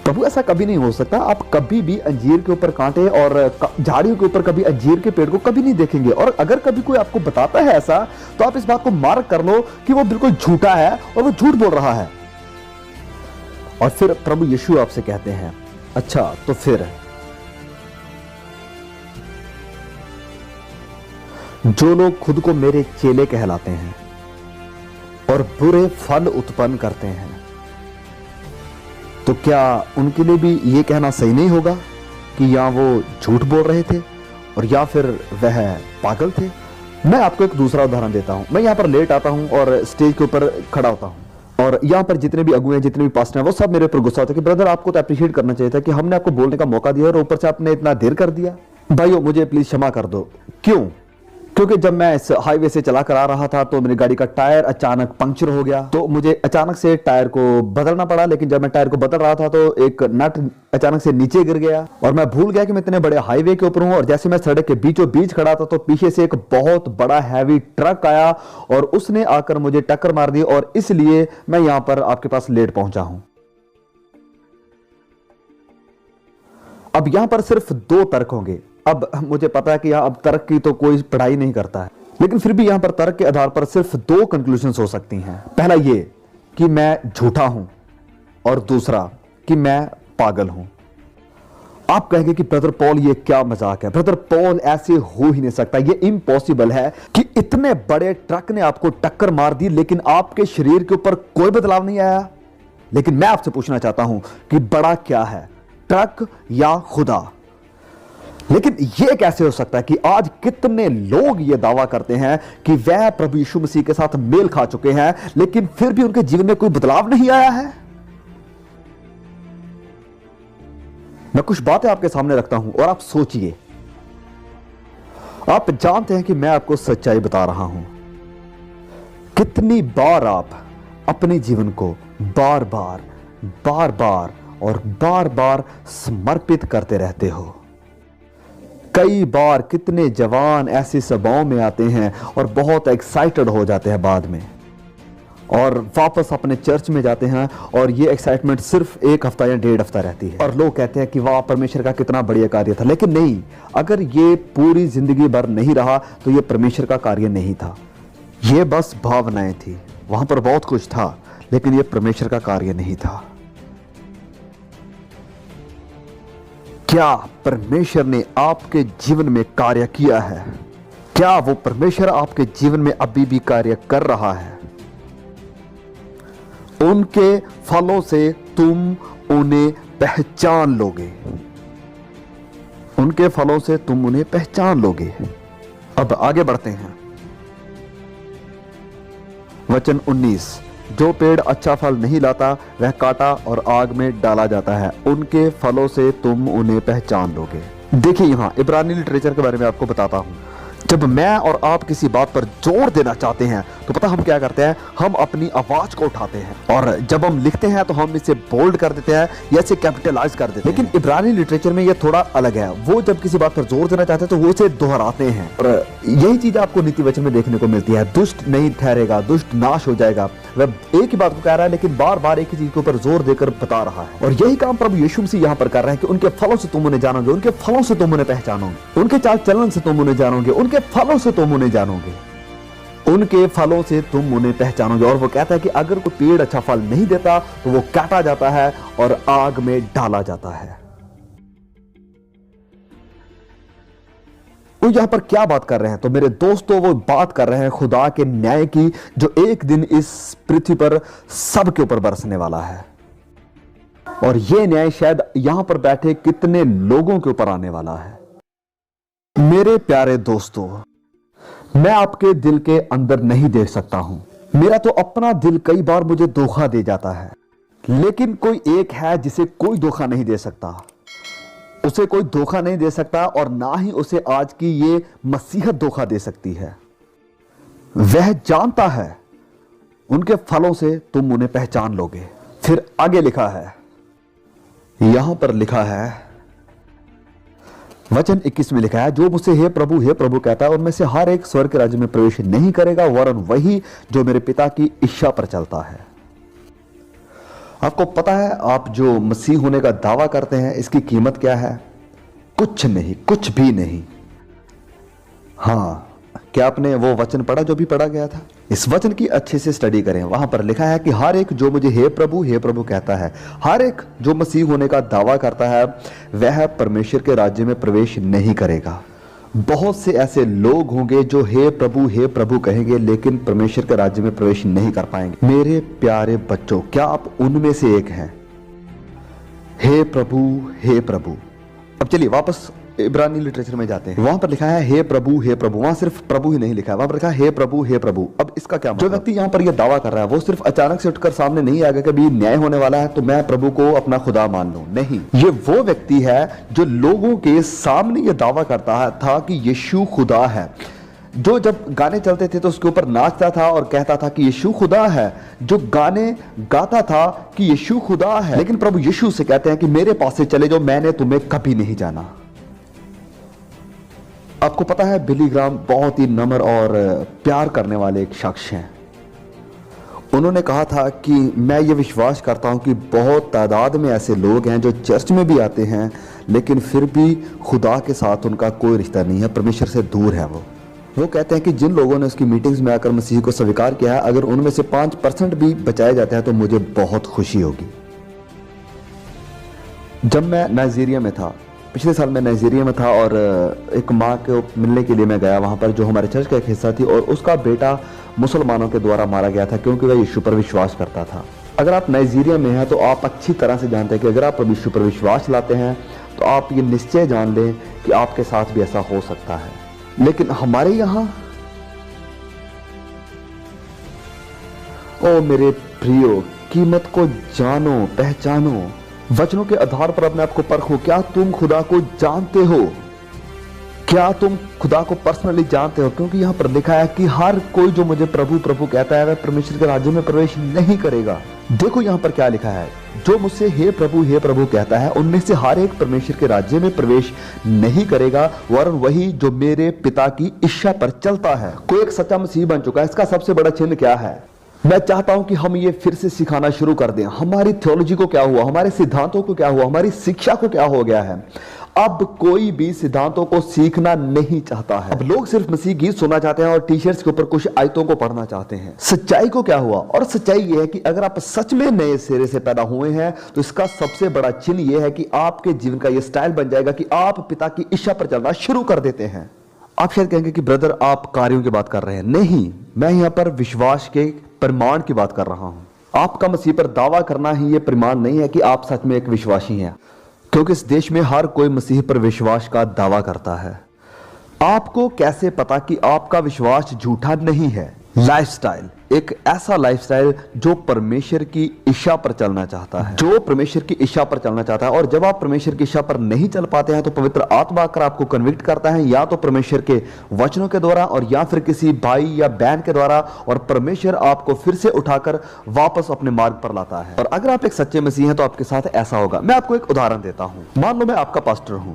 प्रभु, ऐसा कभी नहीं हो सकता। आप कभी भी अंजीर के ऊपर कांटे और झाड़ियों के ऊपर कभी अंजीर के पेड़ को कभी नहीं देखेंगे। और अगर कभी कोई आपको बताता है ऐसा, तो आप इस बात को मार्क कर लो कि वो बिल्कुल झूठा है और वो झूठ बोल रहा है। और फिर प्रभु यीशु आपसे कहते हैं, अच्छा तो फिर जो लोग खुद को मेरे चेले कहलाते हैं और बुरे फल उत्पन्न करते हैं, तो क्या उनके लिए भी ये कहना सही नहीं होगा कि या वो झूठ बोल रहे थे और या फिर वह पागल थे? मैं आपको एक दूसरा उदाहरण देता हूं। मैं यहां पर लेट आता हूं और स्टेज के ऊपर खड़ा होता हूं और यहां पर जितने भी अगुए हैं, जितने भी पास्टर हैं, वो सब मेरे ऊपर गुस्सा होते हैं कि ब्रदर, आपको तो अप्रिशिएट करना चाहिए था कि हमने आपको बोलने का मौका दिया और ऊपर से आपने इतना देर कर दिया। भाइयों, मुझे प्लीज क्षमा कर दो। क्यों? क्योंकि जब मैं इस हाईवे से चला कर आ रहा था तो मेरी गाड़ी का टायर अचानक पंक्चर हो गया, तो मुझे अचानक से टायर को बदलना पड़ा। लेकिन जब मैं टायर को बदल रहा था तो एक नट अचानक से नीचे गिर गया और मैं भूल गया कि मैं इतने बड़े हाईवे के ऊपर हूं। और जैसे मैं सड़क के बीचों बीच खड़ा था तो पीछे से एक बहुत बड़ा हैवी ट्रक आया और उसने आकर मुझे टक्कर मार दी और इसलिए मैं यहां पर आपके पास लेट पहुंचा हूं। अब यहां पर सिर्फ 2 तर्क होंगे। अब मुझे पता है कि यहां अब तर्क की तो कोई पढ़ाई नहीं करता है, लेकिन फिर भी यहां पर तर्क के आधार पर सिर्फ 2 कंक्लूजन्स हो सकती हैं। पहला ये कि मैं झूठा हूं और दूसरा कि मैं पागल हूं। आप कहेंगे कि ब्रदर पॉल ये क्या मजाक है, ब्रदर पॉल ऐसे हो ही नहीं सकता, ये इम्पॉसिबल है कि इतने बड़े ट्रक ने आपको टक्कर मार दी लेकिन आपके शरीर के ऊपर कोई बदलाव नहीं आया। लेकिन मैं आपसे पूछना चाहता हूं कि बड़ा क्या है, ट्रक या खुदा? लेकिन यह कैसे हो सकता है कि आज कितने लोग यह दावा करते हैं कि वह प्रभु यीशु मसीह के साथ मेल खा चुके हैं लेकिन फिर भी उनके जीवन में कोई बदलाव नहीं आया है? मैं कुछ बातें आपके सामने रखता हूं और आप सोचिए। आप जानते हैं कि मैं आपको सच्चाई बता रहा हूं। कितनी बार आप अपने जीवन को बार बार और बार बार समर्पित करते रहते हो। कई बार कितने जवान ऐसी सभाओं में आते हैं और बहुत एक्साइटेड हो जाते हैं बाद में, और वापस अपने चर्च में जाते हैं और ये एक्साइटमेंट सिर्फ 1 हफ्ता या 1.5 हफ्ता रहती है और लोग कहते हैं कि वाह परमेश्वर का कितना बढ़िया कार्य था। लेकिन नहीं, अगर ये पूरी जिंदगी भर नहीं रहा तो ये परमेश्वर का कार्य नहीं था, ये बस भावनाएं थी। वहां पर बहुत कुछ था लेकिन ये परमेश्वर का कार्य नहीं था। क्या परमेश्वर ने आपके जीवन में कार्य किया है? क्या वो परमेश्वर आपके जीवन में अभी भी कार्य कर रहा है? उनके फलों से तुम उन्हें पहचान लोगे। उनके फलों से तुम उन्हें पहचान लोगे। अब आगे बढ़ते हैं। वचन 19, जो पेड़ अच्छा फल नहीं लाता वह काटा और आग में डाला जाता है, उनके फलों से तुम उन्हें पहचान लोगे। देखिए यहां इब्रानी लिटरेचर के बारे में आपको बताता हूं। जब मैं और आप किसी बात पर जोर देना चाहते हैं तो पता हम क्या करते हैं, हम अपनी आवाज को उठाते हैं, और जब हम लिखते हैं तो हम इसे बोल्ड कर देते हैं या इसे कैपिटलाइज कर देते हैं। लेकिन इब्रानी लिटरेचर में यह थोड़ा अलग है। वो जब किसी बात पर जोर देना चाहते हैं तो वो इसे दोहराते हैं, और यही चीज आपको नीति वचन में देखने को मिलती है। दुष्ट नहीं ठहरेगा, दुष्ट नाश हो जाएगा। वह एक ही बात को कह रहा है लेकिन बार बार एक ही चीज के ऊपर जोर देकर बता रहा है, और यही काम प्रभु यीशु मसीह यहां पर कर रहे हैं कि उनके फलों से तुम उन्हें जानोगे, उनके फलों से तुम उन्हें पहचानोगे, उनके चाल चलन से तुम उन्हें जानोगे, उनके फलों से तुम उन्हें जानोगे, उनके फलों से तुम उन्हें पहचानोगे। और वो कहता है कि अगर कोई पेड़ अच्छा फल नहीं देता तो वो काटा जाता है और आग में डाला जाता है। वो यहां पर क्या बात कर रहे हैं? तो मेरे दोस्तों वो बात कर रहे हैं खुदा के न्याय की, जो एक दिन इस पृथ्वी पर सबके ऊपर बरसने वाला है, और यह न्याय शायद यहां पर बैठे कितने लोगों के ऊपर आने वाला है। मेरे प्यारे दोस्तों, मैं आपके दिल के अंदर नहीं देख सकता हूं। मेरा तो अपना दिल कई बार मुझे धोखा दे जाता है, लेकिन कोई एक है जिसे कोई धोखा नहीं दे सकता। उसे कोई धोखा नहीं दे सकता और ना ही उसे आज की ये मसीहत धोखा दे सकती है। वह जानता है उनके फलों से तुम उन्हें पहचान लोगे। फिर आगे लिखा है, यहां पर लिखा है वचन 21 में लिखा है, जो मुझसे हे प्रभु कहता है उनमें से हर एक स्वर्ग के राज्य में प्रवेश नहीं करेगा, वरन वही जो मेरे पिता की इच्छा पर चलता है। आपको पता है आप जो मसीह होने का दावा करते हैं इसकी कीमत क्या है? कुछ नहीं, कुछ भी नहीं। हाँ, क्या आपने वो वचन पढ़ा जो भी पढ़ा गया था? इस वचन की अच्छे से स्टडी करें। वहां पर लिखा है कि हर एक जो मुझे हे प्रभु कहता है, हर एक जो मसीह होने का दावा करता है वह परमेश्वर के राज्य में प्रवेश नहीं करेगा। बहुत से ऐसे लोग होंगे जो हे प्रभु कहेंगे लेकिन परमेश्वर के राज्य में प्रवेश नहीं कर पाएंगे। मेरे प्यारे बच्चों, क्या आप उनमें से एक हैं? हे प्रभु। अब चलिए वापस इब्रानी लिटरेचर में जाते हैं। वहां पर लिखा है हे प्रभु। वहां सिर्फ प्रभु ही नहीं लिखा है, वहां पर लिखा है हे प्रभु। अब इसका क्या मतलब? जो व्यक्ति यहां पर यह दावा कर रहा है वो सिर्फ अचानक से उठकर सामने नहीं आ गया कि अभी न्याय होने वाला है तो मैं प्रभु को अपना खुदा मान लूं। नहीं, ये वो व्यक्ति है जो लोगों के सामने यह दावा करता था कि यीशु खुदा है, जो जब गाने चलते थे तो उसके ऊपर नाचता था और कहता था कि यीशु खुदा है, जो गाने गाता था कि यीशु खुदा है। लेकिन प्रभु यीशु से कहते हैं कि मेरे पास से चले जाओ, मैंने तुम्हें कभी नहीं जाना। आपको पता है बिली ग्राम बहुत ही नम्र और प्यार करने वाले एक शख्स हैं। उन्होंने कहा था कि मैं ये विश्वास करता हूँ कि बहुत तादाद में ऐसे लोग हैं जो चर्च में भी आते हैं लेकिन फिर भी खुदा के साथ उनका कोई रिश्ता नहीं है, परमेश्वर से दूर है। वो कहते हैं कि जिन लोगों ने उसकी मीटिंग्स में आकर मसीह को स्वीकार किया है, अगर उनमें से 5% भी बचाए जाते हैं तो मुझे बहुत खुशी होगी। जब मैं नाइजीरिया में था, पिछले साल मैं नाइजीरिया में था और एक माँ को मिलने के लिए मैं गया वहाँ पर, जो हमारे चर्च का एक हिस्सा थी, और उसका बेटा मुसलमानों के द्वारा मारा गया था क्योंकि वह यीशु पर विश्वास करता था। अगर आप नाइजीरिया में हैं तो आप अच्छी तरह से जानते हैं कि अगर आप यीशु पर विश्वास लाते हैं तो आप ये निश्चय जान लें कि आपके साथ भी ऐसा हो सकता है। लेकिन हमारे यहाँ, ओ मेरे प्रियो, कीमत को जानो, पहचानो, वचनों के आधार पर अपने आप को परखो। क्या तुम खुदा को जानते हो? क्या तुम खुदा को पर्सनली जानते हो? क्योंकि यहां पर लिखा है कि हर कोई जो मुझे प्रभु प्रभु कहता है वह परमेश्वर के राज्य में प्रवेश नहीं करेगा। देखो यहां पर क्या लिखा है, जो मुझसे हे प्रभु कहता है उनमें से हर एक परमेश्वर के राज्य में प्रवेश नहीं करेगा, वरन वही जो मेरे पिता की इच्छा पर चलता है। कोई एक सच्चा मसीह बन चुका है। इसका सबसे बड़ा चिन्ह क्या है? मैं चाहता हूं कि हम ये फिर से सिखाना शुरू कर दें। हमारी थियोलॉजी को क्या हुआ, हमारे सिद्धांतों को क्या हुआ, हमारी शिक्षा को क्या हो गया है। अब कोई भी सिद्धांतों को सीखना नहीं चाहता है। अब लोग सिर्फ मसीह गीत सुनना चाहते हैं और टी शर्ट्स के ऊपर कुछ आयतों को पढ़ना चाहते हैं। सच्चाई को क्या हुआ? और सच्चाई यह है कि अगर आप सच में नए सिरे से पैदा हुए हैं तो इसका सबसे बड़ा चिन्ह यह है कि आपके जीवन का यह स्टाइल बन जाएगा कि आप पिता की इच्छा पर चलना शुरू कर देते हैं। आप शायद कहेंगे कि ब्रदर आप कार्यों की बात कर रहे हैं। नहीं, मैं यहां पर विश्वास के प्रमाण की बात कर रहा हूं। आपका मसीह पर दावा करना ही यह प्रमाण नहीं है कि आप सच में एक विश्वासी हैं, क्योंकि इस देश में हर कोई मसीह पर विश्वास का दावा करता है। आपको कैसे पता कि आपका विश्वास झूठा नहीं है? लाइफस्टाइल, एक ऐसा लाइफस्टाइल जो परमेश्वर की इच्छा पर चलना चाहता है, जो परमेश्वर की इच्छा पर चलना चाहता है। और जब आप परमेश्वर की इच्छा पर नहीं चल पाते हैं तो पवित्र आत्मा आकर आपको कन्विक्ट करता है, या तो परमेश्वर के वचनों के द्वारा और या फिर किसी भाई या बहन के द्वारा, और परमेश्वर आपको फिर से उठाकर वापस अपने मार्ग पर लाता है। और अगर आप एक सच्चे मसीह हैं तो आपके साथ ऐसा होगा। मैं आपको एक उदाहरण देता हूं। मान लो मैं आपका पास्टर हूं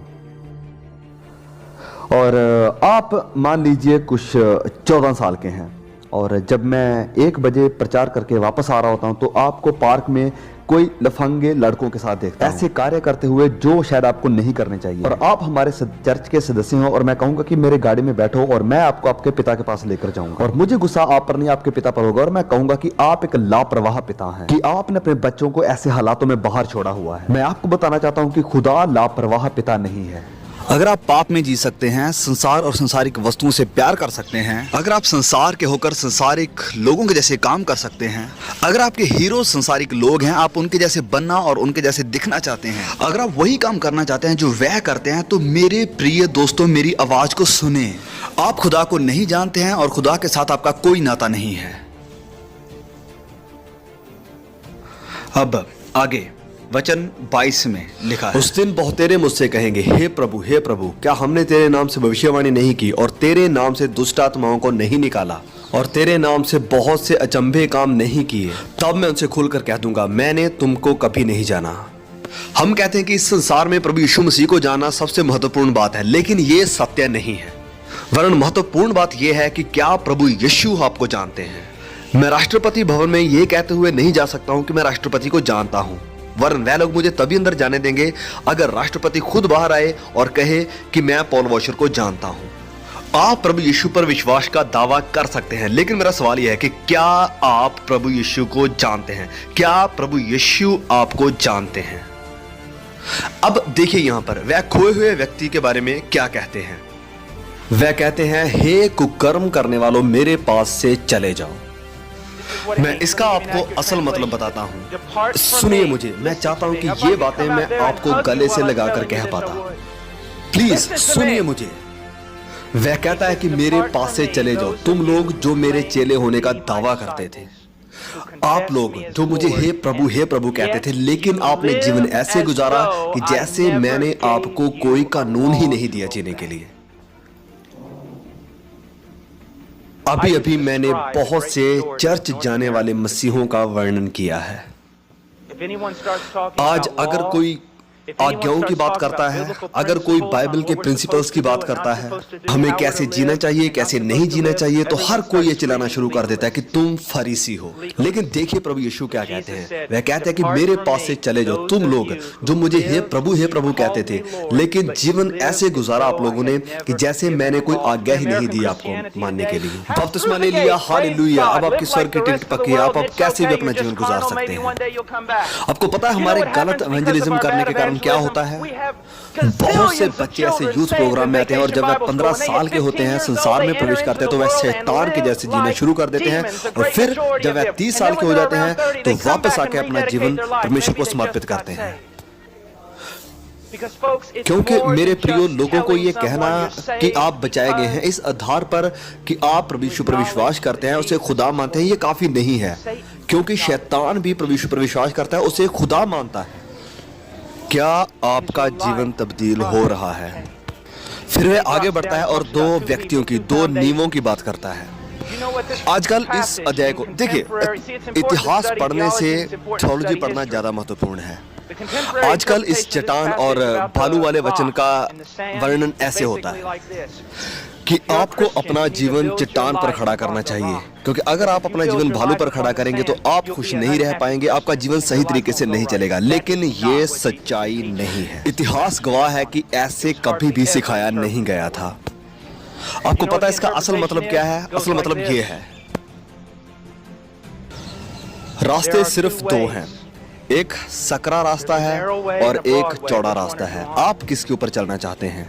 और आप मान लीजिए कुछ 14 साल के हैं, और जब मैं 1 बजे प्रचार करके वापस आ रहा होता हूं तो आपको पार्क में कोई लफंगे लड़कों के साथ देखता हूं, ऐसे कार्य करते हुए जो शायद आपको नहीं करने चाहिए। और आप हमारे चर्च के सदस्य हो और मैं कहूंगा कि मेरे गाड़ी में बैठो और मैं आपको आपके पिता के पास लेकर जाऊंगा, और मुझे गुस्सा आप पर नहीं आपके पिता पर होगा, और मैं कहूंगा कि आप एक लापरवाह पिता हैं, कि आपने अपने बच्चों को ऐसे हालातों में बाहर छोड़ा हुआ है। मैं आपको बताना चाहता हूं कि खुदा लापरवाह पिता नहीं है। अगर आप पाप में जी सकते हैं, संसार और संसारिक वस्तुओं से प्यार कर सकते हैं, अगर आप संसार के होकर संसारिक लोगों के जैसे काम कर सकते हैं, अगर आपके हीरो संसारिक लोग हैं, आप उनके जैसे बनना और उनके जैसे दिखना चाहते हैं, अगर आप वही काम करना चाहते हैं जो वह करते हैं, तो मेरे प्रिय दोस्तों मेरी आवाज को सुने। आप खुदा को नहीं जानते हैं और खुदा के साथ आपका कोई नाता नहीं है। अब आगे वचन 22 में लिखा है, उस दिन बहुतेरे मुझसे कहेंगे, हे प्रभु क्या हमने तेरे नाम से भविष्यवाणी नहीं की और तेरे नाम से दुष्ट आत्माओं को नहीं निकाला और तेरे नाम से बहुत से अचंभे काम नहीं किए? तब मैं उनसे खुलकर कह दूंगा, मैंने तुमको कभी नहीं जाना। हम कहते हैं कि इस संसार में प्रभु यीशु मसीह को जानना सबसे महत्वपूर्ण बात है, लेकिन ये सत्य नहीं है। वरन महत्वपूर्ण बात यह है कि क्या प्रभु यीशु आपको जानते हैं। मैं राष्ट्रपति भवन में यह कहते हुए नहीं जा सकता हूं कि मैं राष्ट्रपति को जानता हूं, वरन वह लोग मुझे तभी अंदर जाने देंगे अगर राष्ट्रपति खुद बाहर आए और कहे कि मैं पॉल वॉशर को जानता हूं। आप प्रभु यीशु पर विश्वास का दावा कर सकते हैं, लेकिन मेरा सवाल यह है कि क्या आप प्रभु यीशु को जानते हैं? क्या प्रभु यीशु आपको जानते हैं? अब देखिए यहां पर वह खोए हुए व्यक्ति के बारे में क्या कहते हैं। वह कहते हैं, हे कुकर्म करने वालों, मेरे पास से चले जाओ। मैं इसका आपको असल मतलब बताता हूं। सुनिए मुझे, मैं चाहता हूं कि ये बातें मैं आपको गले से लगाकर कह पाता। प्लीज सुनिए मुझे। वह कहता है कि मेरे पास से चले जाओ, तुम लोग जो मेरे चेले होने का दावा करते थे, आप लोग जो मुझे हे प्रभु कहते थे, लेकिन आपने जीवन ऐसे गुजारा कि जैसे मैंने आपको कोई कानून ही नहीं दिया जीने के लिए। अभी मैंने बहुत से चर्च जाने वाले मसीहों का वर्णन किया है। आज अगर कोई आज्ञाओं की बात करता है, अगर कोई बाइबल के प्रिंसिपल्स की बात करता है, हमें कैसे जीना चाहिए कैसे नहीं जीना चाहिए, तो हर कोई ये चिल्लाना शुरू कर देता है कि तुम फरीसी हो। लेकिन देखिए प्रभु यीशु क्या कहते हैं, वह कहते हैं कि मेरे पास से चले जाओ तुम लोग जो मुझे हे प्रभु कहते थे, लेकिन जीवन ऐसे गुजारा आप लोगों ने कि जैसे मैंने कोई आज्ञा ही नहीं दी आपको मानने के लिए। बपतिस्मा ले लिया, हालेलुया, अब आपकी स्वर्ग की टिकट पक्की है, आप अब कैसे भी अपना जीवन गुजार सकते हैं। आपको पता है हमारे गलत इवेंजलिज्म करने के कारण क्या होता है, बहुत से बच्चे ऐसे यूथ प्रोग्राम में आते हैं और जब वह 15 साल के होते हैं संसार में प्रवेश करते हैं तो वह शैतान के जैसे जीना शुरू कर देते हैं, और फिर जब वह 30 साल के हो जाते हैं तो वापस आके अपना जीवन परमेश्वर को समर्पित करते हैं। क्योंकि मेरे प्रियो लोगों को ये कहना कि आप बचाए गए हैं इस आधार पर कि आप प्रभु यीशु पर विश्वास करते हैं, उसे खुदा मानते हैं, ये काफी नहीं है, क्योंकि शैतान भी प्रभु यीशु पर विश्वास करता है, उसे खुदा मानता है। क्या आपका जीवन तब्दील हो रहा है? फिर वह आगे बढ़ता है और दो व्यक्तियों की, दो नींवों की बात करता है। आजकल इस अध्याय को देखिए, इतिहास पढ़ने से थियोलॉजी पढ़ना ज्यादा महत्वपूर्ण है। आजकल इस चट्टान और भालू वाले वचन का वर्णन ऐसे होता है कि आपको अपना जीवन चट्टान पर खड़ा करना चाहिए, क्योंकि अगर आप अपना जीवन भालू पर खड़ा करेंगे तो आप खुश नहीं रह पाएंगे, आपका जीवन सही तरीके से नहीं चलेगा। लेकिन ये सच्चाई नहीं है। इतिहास गवाह है कि ऐसे कभी भी सिखाया नहीं गया था। आपको पता है इसका असल मतलब क्या है? असल मतलब ये है, रास्ते सिर्फ दो हैं, एक सकरा रास्ता है और एक चौड़ा रास्ता है। आप किसके ऊपर चलना चाहते हैं?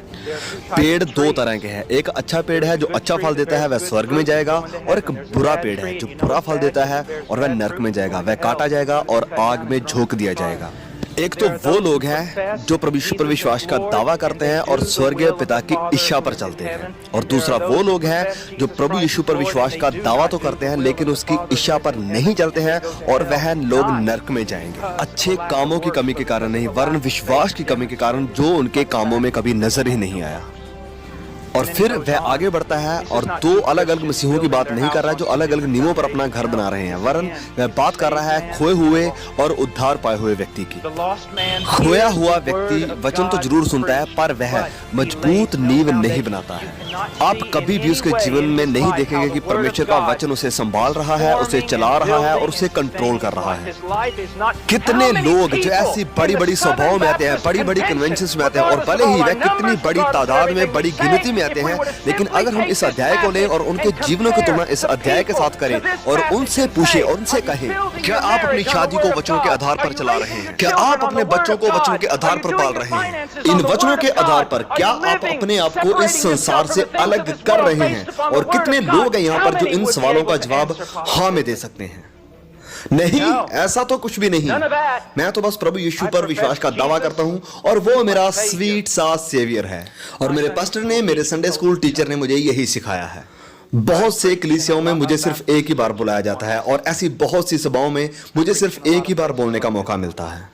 पेड़ दो तरह के हैं, एक अच्छा पेड़ है जो अच्छा फल देता है, वह स्वर्ग में जाएगा, और एक बुरा पेड़ है जो बुरा फल देता है और वह नरक में जाएगा, वह काटा जाएगा और आग में झोंक दिया जाएगा। एक तो वो लोग हैं जो प्रभु यीशु पर विश्वास का दावा करते हैं और स्वर्गीय पिता की इच्छा पर चलते हैं, और दूसरा वो लोग हैं जो प्रभु यीशु पर विश्वास का दावा तो करते हैं लेकिन उसकी इच्छा पर नहीं चलते हैं, और वह लोग नरक में जाएंगे। अच्छे कामों की कमी के कारण नहीं, वरन विश्वास की कमी के कारण, जो उनके कामों में कभी नजर ही नहीं आया। और फिर वह आगे बढ़ता है और दो अलग अलग मसीहों की बात नहीं कर रहा है जो अलग अलग नींवों पर अपना घर बना रहे हैं, वरन वह बात कर रहा है खोए हुए और उद्धार पाए हुए व्यक्ति की। खोया हुआ व्यक्ति वचन तो जरूर सुनता है पर वह मजबूत नींव नहीं बनाता है। आप कभी भी उसके जीवन में नहीं देखेंगे कि परमेश्वर का वचन उसे संभाल रहा है, उसे चला रहा है और उसे कंट्रोल कर रहा है। कितने लोग जो ऐसी बड़ी बड़ी सभाओं में आते हैं, बड़ी बड़ी कन्वेंशंस में आते हैं, और भले ही वह कितनी बड़ी तादाद में, बड़ी गिनती में आते हैं, लेकिन अगर हम इस अध्याय को लें और उनके जीवनों की तुलना इस अध्याय के साथ करें और उनसे पूछें और उनसे कहें, क्या आप अपनी शादी को वचनों के आधार पर चला रहे हैं? क्या आप अपने बच्चों को वचनों के आधार पर पाल रहे हैं? इन वचनों के आधार पर क्या आप अपने आप को इस संसार से अलग कर रहे हैं? और कितने लोग हैं यहाँ पर जो इन सवालों का जवाब हाँ में दे सकते हैं? नहीं, ऐसा तो कुछ भी नहीं। मैं तो बस प्रभु यीशु पर विश्वास का दावा करता हूं और वो मेरा स्वीट सा सेवियर है। और मेरे पास्टर ने, मेरे संडे स्कूल टीचर ने मुझे यही सिखाया है। बहुत से कलीसियाओं में मुझे सिर्फ एक ही बार बुलाया जाता है और ऐसी बहुत सी सभाओं में मुझे सिर्फ एक ही बार बोलने का मौका मिलता है।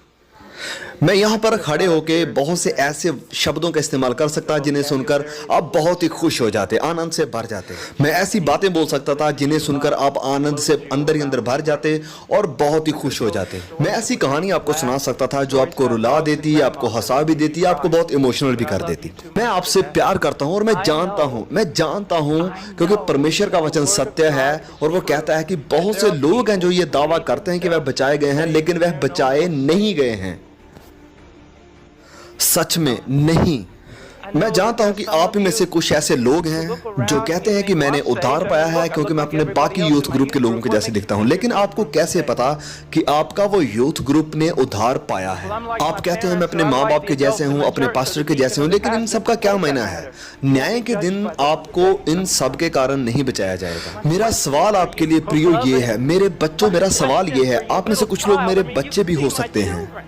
मैं यहाँ पर खड़े होके बहुत से ऐसे शब्दों का इस्तेमाल कर सकता जिन्हें सुनकर आप बहुत ही खुश हो जाते, आनंद से भर जाते। मैं ऐसी बातें बोल सकता था जिन्हें सुनकर आप आनंद से अंदर ही अंदर भर जाते और बहुत ही खुश हो जाते। मैं ऐसी कहानी आपको सुना सकता था जो आपको रुला देती, आपको हंसा भी देती, आपको बहुत इमोशनल भी कर देती। मैं आपसे प्यार करता हूँ और मैं जानता हूँ क्योंकि परमेश्वर का वचन सत्य है और वो कहता है कि बहुत से लोग हैं जो ये दावा करते हैं कि वह बचाए गए हैं लेकिन वह बचाए नहीं गए हैं। सच में नहीं। मैं जानता हूं कि आप में से कुछ ऐसे लोग हैं जो कहते हैं कि मैंने उद्धार पाया है क्योंकि मैं अपने बाकी यूथ ग्रुप के लोगों के जैसे दिखता हूं। लेकिन आपको कैसे पता कि आपका वो यूथ ग्रुप ने उद्धार पाया है? आप कहते हैं मैं अपने माँ बाप के जैसे हूं, अपने पास्टर के जैसे हूं, लेकिन इन सब का क्या मायना है? न्याय के दिन आपको इन सब के कारण नहीं बचाया जाएगा। मेरा सवाल आपके लिए प्रियो ये है, मेरे बच्चों, मेरा सवाल ये है, आप में से कुछ लोग मेरे बच्चे भी हो सकते हैं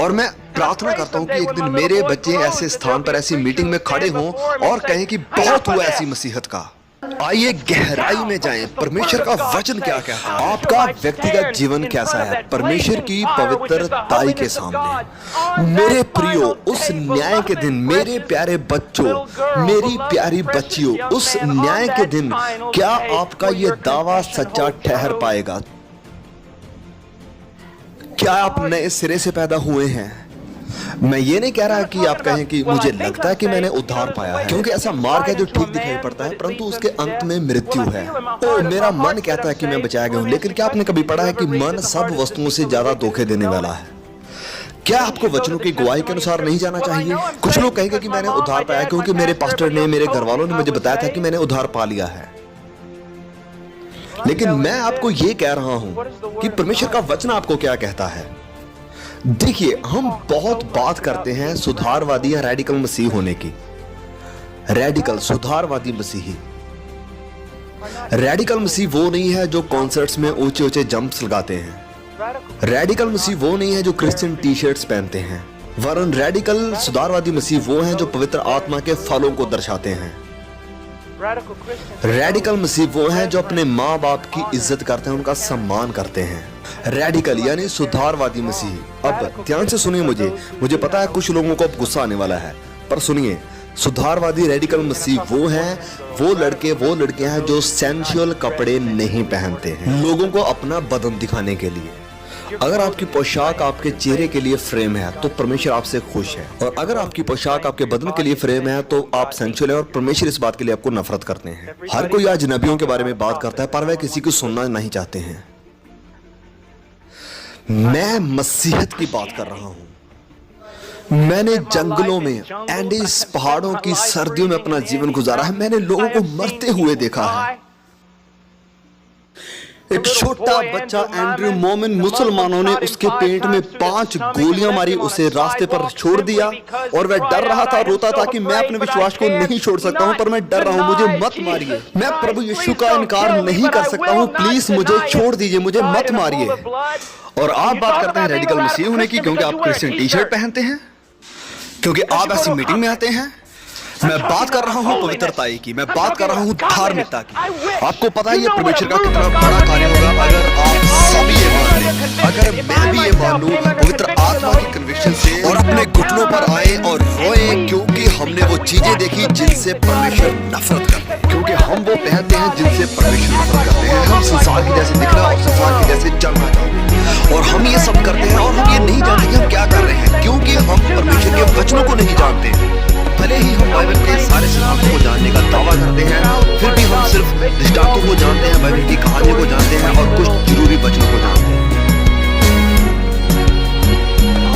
और मैं प्रार्थना करता हूं कि एक दिन मेरे बच्चे ऐसे स्थान पर, ऐसी मीटिंग में खड़े हों और कहें कि बहुत हुआ ऐसी मसीहत का। आइए गहराई में जाएं, परमेश्वर का वचन क्या कहता है, आपका व्यक्तिगत जीवन कैसा है परमेश्वर की पवित्रताई के सामने। मेरे प्रियो, उस न्याय के दिन, मेरे प्यारे बच्चों, मेरी प्यारी बच्चियों, उस न्याय के दिन क्या आपका यह दावा सच्चा ठहर पाएगा? क्या आप नए सिरे से पैदा हुए हैं? मैं ये नहीं कह रहा कि आप कहें कि मुझे लगता है कि मैंने उद्धार पाया है, क्योंकि ऐसा मार्ग है जो ठीक दिखाई पड़ता है, परंतु उसके अंत में मृत्यु है। ओ, मेरा मन कहता है कि मैं बचाया गया हूं, लेकिन क्या आपने कभी पढ़ा है कि मन सब वस्तुओं से ज्यादा धोखे देने वाला है? क्या आपको वचनों की गवाही के अनुसार नहीं जाना चाहिए? कुछ लोग कहेंगे कि मैंने उद्धार पाया क्योंकि मेरे पास्टर ने, मेरे घर वालों ने मुझे बताया था कि मैंने उद्धार पा लिया है। लेकिन मैं आपको यह कह रहा हूं कि परमेश्वर का वचन आपको क्या कहता है। देखिए, हम बहुत बात करते हैं सुधारवादी या रेडिकल मसीह होने की। रेडिकल, सुधारवादी मसीही। रेडिकल मसीह वो नहीं है जो कॉन्सर्ट्स में ऊंचे ऊंचे जंप्स लगाते हैं। रेडिकल मसीह वो नहीं है जो क्रिश्चियन टी शर्ट्स पहनते हैं। वरन रेडिकल सुधारवादी मसीह वो हैं जो पवित्र आत्मा के फलों को दर्शाते हैं। रेडिकल मसीह वो हैं जो अपने माँ बाप की इज्जत करते हैं, उनका सम्मान करते हैं। रेडिकल यानी सुधारवादी मसीह। अब ध्यान से सुनिए, मुझे पता है कुछ लोगों को अब गुस्सा आने वाला है, पर सुनिए, सुधारवादी रेडिकल मसीह वो हैं, वो लड़के हैं जो सेंसुअल कपड़े नहीं पहनते हैं लोगों को अपना बदन दिखाने के लिए। अगर आपकी पोशाक आपके चेहरे के लिए फ्रेम है तो परमेश्वर आपसे खुश है, और अगर आपकी पोशाक आपके बदन के लिए फ्रेम है तो आप सेंसुअल है, और परमेश्वर इस बात के लिए आपको नफरत करते हैं। हर कोई आज नबियों के बारे में बात करता है, पर वह किसी को सुनना नहीं चाहते हैं। मैं मसीहत की बात कर रहा हूं। मैंने जंगलों में, एंडीज पहाड़ों की सर्दियों में अपना जीवन गुजारा है। मैंने लोगों को मरते हुए देखा है। एक छोटा बच्चा एंड्रयू मोमिन, मुसलमानों ने उसके पेट में 5 गोलियां मारी, उसे रास्ते पर छोड़ दिया, और वह डर रहा था, रोता था कि मैं अपने विश्वास को नहीं छोड़ सकता हूं, पर मैं डर रहा हूं, मुझे मत मारिए। मैं प्रभु यीशु का इनकार नहीं कर सकता हूं, प्लीज मुझे छोड़ दीजिए, मुझे मत मारिए। और आप बात करते हैं रेडिकल मसीह होने की क्योंकि आप क्रिश्चियन टी शर्ट पहनते हैं, क्योंकि आप ऐसी मीटिंग में आते हैं। मैं बात कर रहा हूं पवित्रताई की, मैं बात कर रहा हूं धार्मिकता की। आपको पता है ये परमेश्वर का कितना बड़ा कार्य होगा अगर आप सब ये मान लें, अगर मैं भी ये मान लूं पवित्र आत्मा की कन्विक्शन से, और अपने घुटनों पर आए और रोए, क्योंकि हमने वो चीजें देखी जिनसे परमेश्वर नफरत करते हैं, क्योंकि हम वो पहनते हैं जिनसे परमेश्वर नफरत करते हैं। हम संसार के जैसे दिखना और संसार के जैसे चलना चाहते हैं, और हम ये सब करते हैं और हम ये नहीं जानते कि हम क्या कर रहे हैं, क्योंकि हम परमेश्वर के वचनों को नहीं जानते। भले ही हम बाइबल के सारे सिद्धांतों को जानने का दावा करते हैं, फिर भी हम सिर्फ दृष्टांतों को जानते हैं, बाइबल की कहानियों को जानते हैं और कुछ जरूरी वचनों को जानते हैं।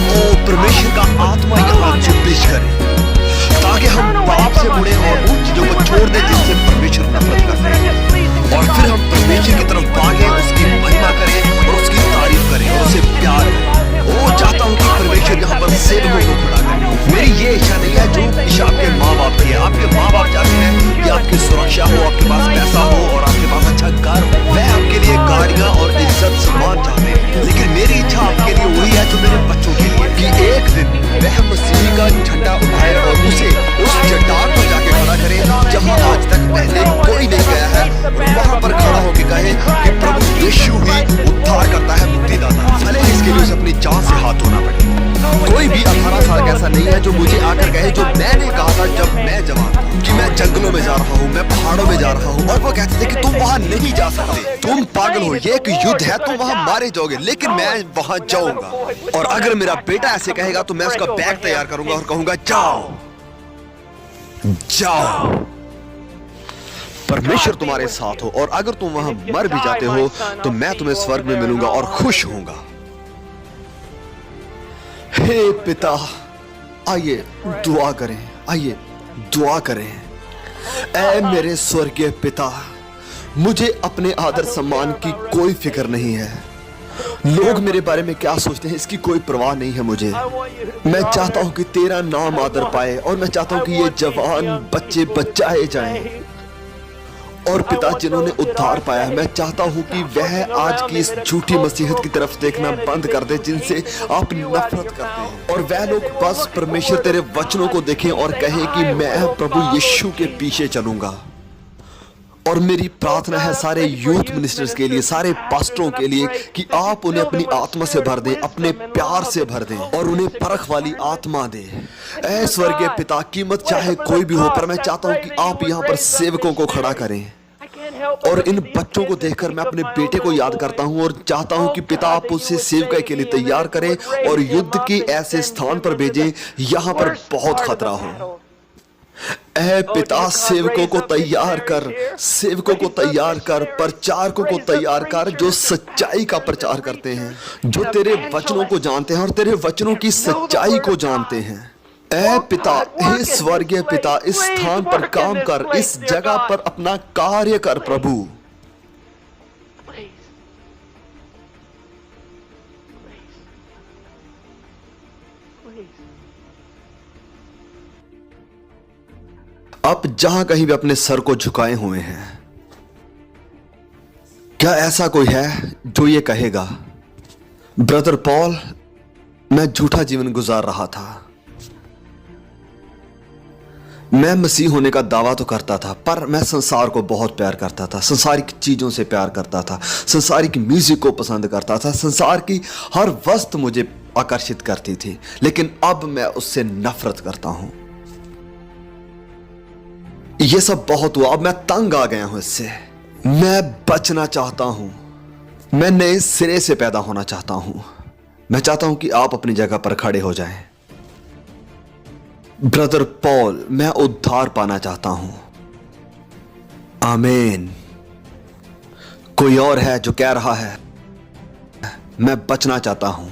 ओ परमेश्वर का आत्मा यहाँ चुप्पिश करे, ताकि हम पाप से मुड़े और उन चीजों को छोड़ दें जिनसे परमेश्वर नफरत करते हैं, और फिर हम परमेश्वर की तरफ भागें, उसकी महिमा करें और उसकी तारीफ करें और उसे प्यार करें। ओ चाहता हूँ कि परमेश्वर यहाँ पर सेवकों को खड़ा करे। मेरी ये इच्छा नहीं है जो इच्छा आपके माँ बाप की है। आपके माँ बाप चाहते हैं कि आपकी सुरक्षा हो, आपके पास पैसा हो और आपके पास अच्छा घर हो, वह आपके लिए गाड़ियाँ और इज्जत सम्मान चाहते हैं। लेकिन मेरी इच्छा आपके लिए वही है जो मेरे बच्चों के लिए, कि एक दिन वह मसीह का झंडा उठाए और उसे उस चट्टान पर जाके खड़ा करे जहाँ आज तक पहले कोई नहीं गया है, वहां पर खड़ा होकर कहे कि प्रभु यीशु ही उद्धार करता है, मुक्तिदाता। भले इसके लिए उसे अपनी जान से हाथ धोना पड़े। कोई भी 18 साल का ऐसा नहीं है जो मुझे आकर कहे जो मैंने कहा था जब मैं जवान था, कि मैं जंगलों में जा रहा हूँ, मैं पहाड़ों में जा रहा हूँ, और वो कहते थे कि तुम वहां नहीं जा सकते, तुम पागल हो, ये एक युद्ध है, तुम वहां मारे जाओगे। लेकिन मैं वहां जाऊंगा, और अगर मेरा बेटा ऐसे कहेगा तो मैं उसका बैग तैयार करूंगा और कहूंगा जाओ जाओ, परमेश्वर तुम्हारे साथ हो, और अगर तुम वहां मर भी जाते हो तो मैं तुम्हें स्वर्ग में मिलूंगा और खुश होऊंगा। हे पिता, आइए दुआ करें, आइए दुआ करें। ऐ मेरे स्वर्गीय पिता, मुझे अपने आदर सम्मान की कोई फिक्र नहीं है, लोग मेरे बारे में क्या सोचते हैं इसकी कोई परवाह नहीं है मुझे। मैं चाहता हूं कि तेरा नाम आदर पाए, और मैं चाहता हूं कि ये जवान बच्चे बचाए जाएं। और पिता जिन्होंने उद्धार पाया, मैं चाहता हूं कि वह आज की इस झूठी मसीहत की तरफ देखना बंद कर दे जिनसे आप नफरत करते हैं, और वह लोग बस परमेश्वर तेरे वचनों को देखें और कहें कि मैं प्रभु यीशु के पीछे चलूंगा। और मेरी प्रार्थना है सारे यूथ मिनिस्टर्स के लिए, सारे पास्टरों के लिए, कि आप उन्हें अपनी आत्मा से भर दें, अपने प्यार से भर दें, और उन्हें परख वाली आत्मा दें। ऐ स्वर्गीय पिता, कीमत चाहे कोई भी हो, पर मैं चाहता हूं कि आप यहाँ पर सेवकों को खड़ा करें, और इन बच्चों को देखकर मैं अपने बेटे को याद करता हूं और चाहता हूं कि पिता आप उसे सेवकाई के लिए तैयार करें और युद्ध के ऐसे स्थान पर भेजें यहां पर बहुत खतरा हो। ऐ पिता, सेवकों को तैयार कर, सेवकों को तैयार कर, प्रचारकों को तैयार कर जो सच्चाई का प्रचार करते हैं, जो तेरे वचनों को जानते हैं और तेरे वचनों की सच्चाई को जानते हैं। ऐ पिता, हे स्वर्गीय पिता, इस स्थान पर काम कर, इस जगह पर अपना कार्य कर प्रभु। आप जहां कहीं भी अपने सर को झुकाए हुए हैं, क्या ऐसा कोई है जो ये कहेगा, ब्रदर पॉल, मैं झूठा जीवन गुजार रहा था, मैं मसीह होने का दावा तो करता था पर मैं संसार को बहुत प्यार करता था, संसारिक चीजों से प्यार करता था, संसारिक म्यूजिक को पसंद करता था, संसार की हर वस्तु मुझे आकर्षित करती थी, लेकिन अब मैं उससे नफरत करता हूं। यह सब बहुत हुआ, अब मैं तंग आ गया हूं इससे, मैं बचना चाहता हूं, मैं नए सिरे से पैदा होना चाहता हूं। मैं चाहता हूं कि आप अपनी जगह पर खड़े हो जाएं। ब्रदर पॉल, मैं उद्धार पाना चाहता हूं। आमीन। कोई और है जो कह रहा है मैं बचना चाहता हूं।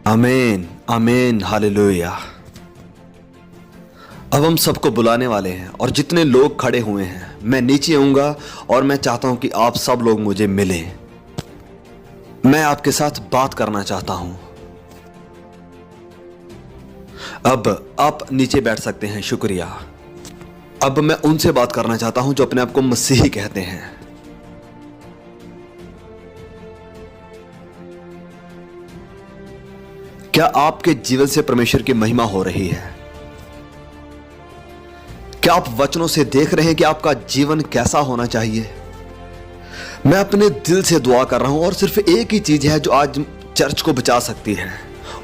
आमीन, आमीन, हालेलुया। अब हम सबको बुलाने वाले हैं और जितने लोग खड़े हुए हैं, मैं नीचे आऊंगा और मैं चाहता हूं कि आप सब लोग मुझे मिलें। मैं आपके साथ बात करना चाहता हूं। अब आप नीचे बैठ सकते हैं, शुक्रिया। अब मैं उनसे बात करना चाहता हूं जो अपने आप को मसीही कहते हैं। क्या आपके जीवन से परमेश्वर की महिमा हो रही है? क्या आप वचनों से देख रहे हैं कि आपका जीवन कैसा होना चाहिए? मैं अपने दिल से दुआ कर रहा हूं और सिर्फ एक ही चीज है जो आज चर्च को बचा सकती है,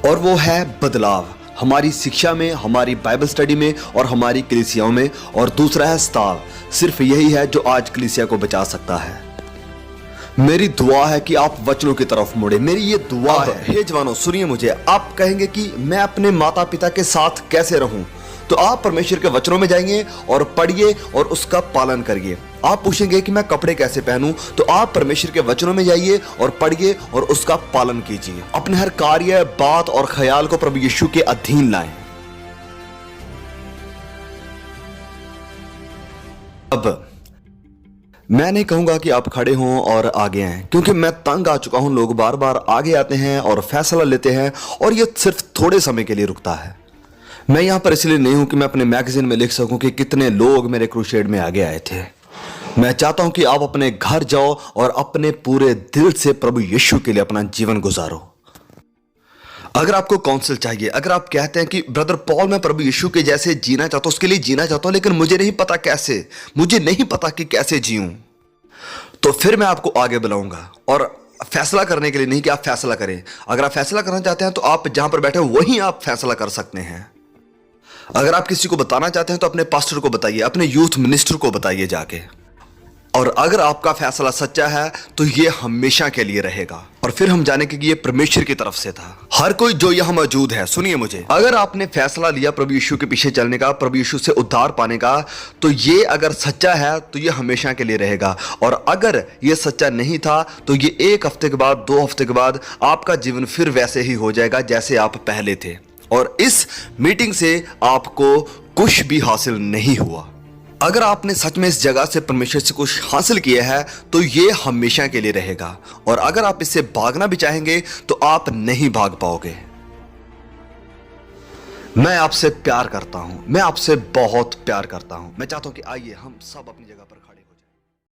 और वो है बदलाव, हमारी शिक्षा में, हमारी बाइबल स्टडी में और हमारी कलीसियाओं में। और दूसरा है स्ताव। सिर्फ यही है जो आज कलीसिया को बचा सकता है। मेरी दुआ है कि आप वचनों की तरफ मुड़े। मेरी ये दुआ है। हे जवानों, सुनिए मुझे। आप कहेंगे कि मैं अपने माता पिता के साथ कैसे रहूं, तो आप परमेश्वर के वचनों में जाएंगे और पढ़िए और उसका पालन करिए। आप पूछेंगे कि मैं कपड़े कैसे पहनूं, तो आप परमेश्वर के वचनों में जाइए और पढ़िए और उसका पालन कीजिए। अपने हर कार्य, बात और ख्याल को प्रभु यीशु के अधीन लाएं। अब मैं नहीं कहूंगा कि आप खड़े हों और आगे आएं, क्योंकि मैं तंग आ चुका हूं। लोग बार बार आगे आते हैं और फैसला लेते हैं और यह सिर्फ थोड़े समय के लिए रुकता है। मैं यहां पर इसलिए नहीं हूं कि मैं अपने मैगजीन में लिख सकूं कि कितने लोग मेरे क्रूसेड में आगे आए थे। मैं चाहता हूं कि आप अपने घर जाओ और अपने पूरे दिल से प्रभु यीशु के लिए अपना जीवन गुजारो। अगर आपको काउंसिल चाहिए, अगर आप कहते हैं कि ब्रदर पॉल, मैं प्रभु यीशु के जैसे जीना चाहता हूं, उसके लिए जीना चाहता हूं, लेकिन मुझे नहीं पता कैसे, मुझे नहीं पता कि कैसे जीऊं, तो फिर मैं आपको आगे बुलाऊंगा। और फैसला करने के लिए नहीं कि आप फैसला करें। अगर आप फैसला करना चाहते हैं तो आप जहां पर बैठे हो वहीं आप फैसला कर सकते हैं। अगर आप किसी को बताना चाहते हैं तो अपने पास्टर को बताइए, अपने यूथ मिनिस्टर को बताइए जाके। और अगर आपका फैसला सच्चा है तो ये हमेशा के लिए रहेगा। और फिर हम जानेंगे कि ये परमेश्वर की तरफ से था। हर कोई जो यहां मौजूद है, सुनिए मुझे, अगर आपने फैसला लिया प्रभु यीशु के पीछे चलने का, प्रभु यीशु से उद्धार पाने का, तो ये अगर सच्चा है तो ये हमेशा के लिए रहेगा। और अगर ये सच्चा नहीं था तो ये 1 हफ्ते के बाद, 2 हफ्ते के बाद आपका जीवन फिर वैसे ही हो जाएगा जैसे आप पहले थे। और इस मीटिंग से आपको कुछ भी हासिल नहीं हुआ। अगर आपने सच में इस जगह से परमेश्वर से कुछ हासिल किया है तो ये हमेशा के लिए रहेगा। और अगर आप इससे भागना भी चाहेंगे तो आप नहीं भाग पाओगे। मैं आपसे प्यार करता हूं, मैं आपसे बहुत प्यार करता हूं। मैं चाहता हूं कि आइए हम सब अपनी जगह पर खड़े हो।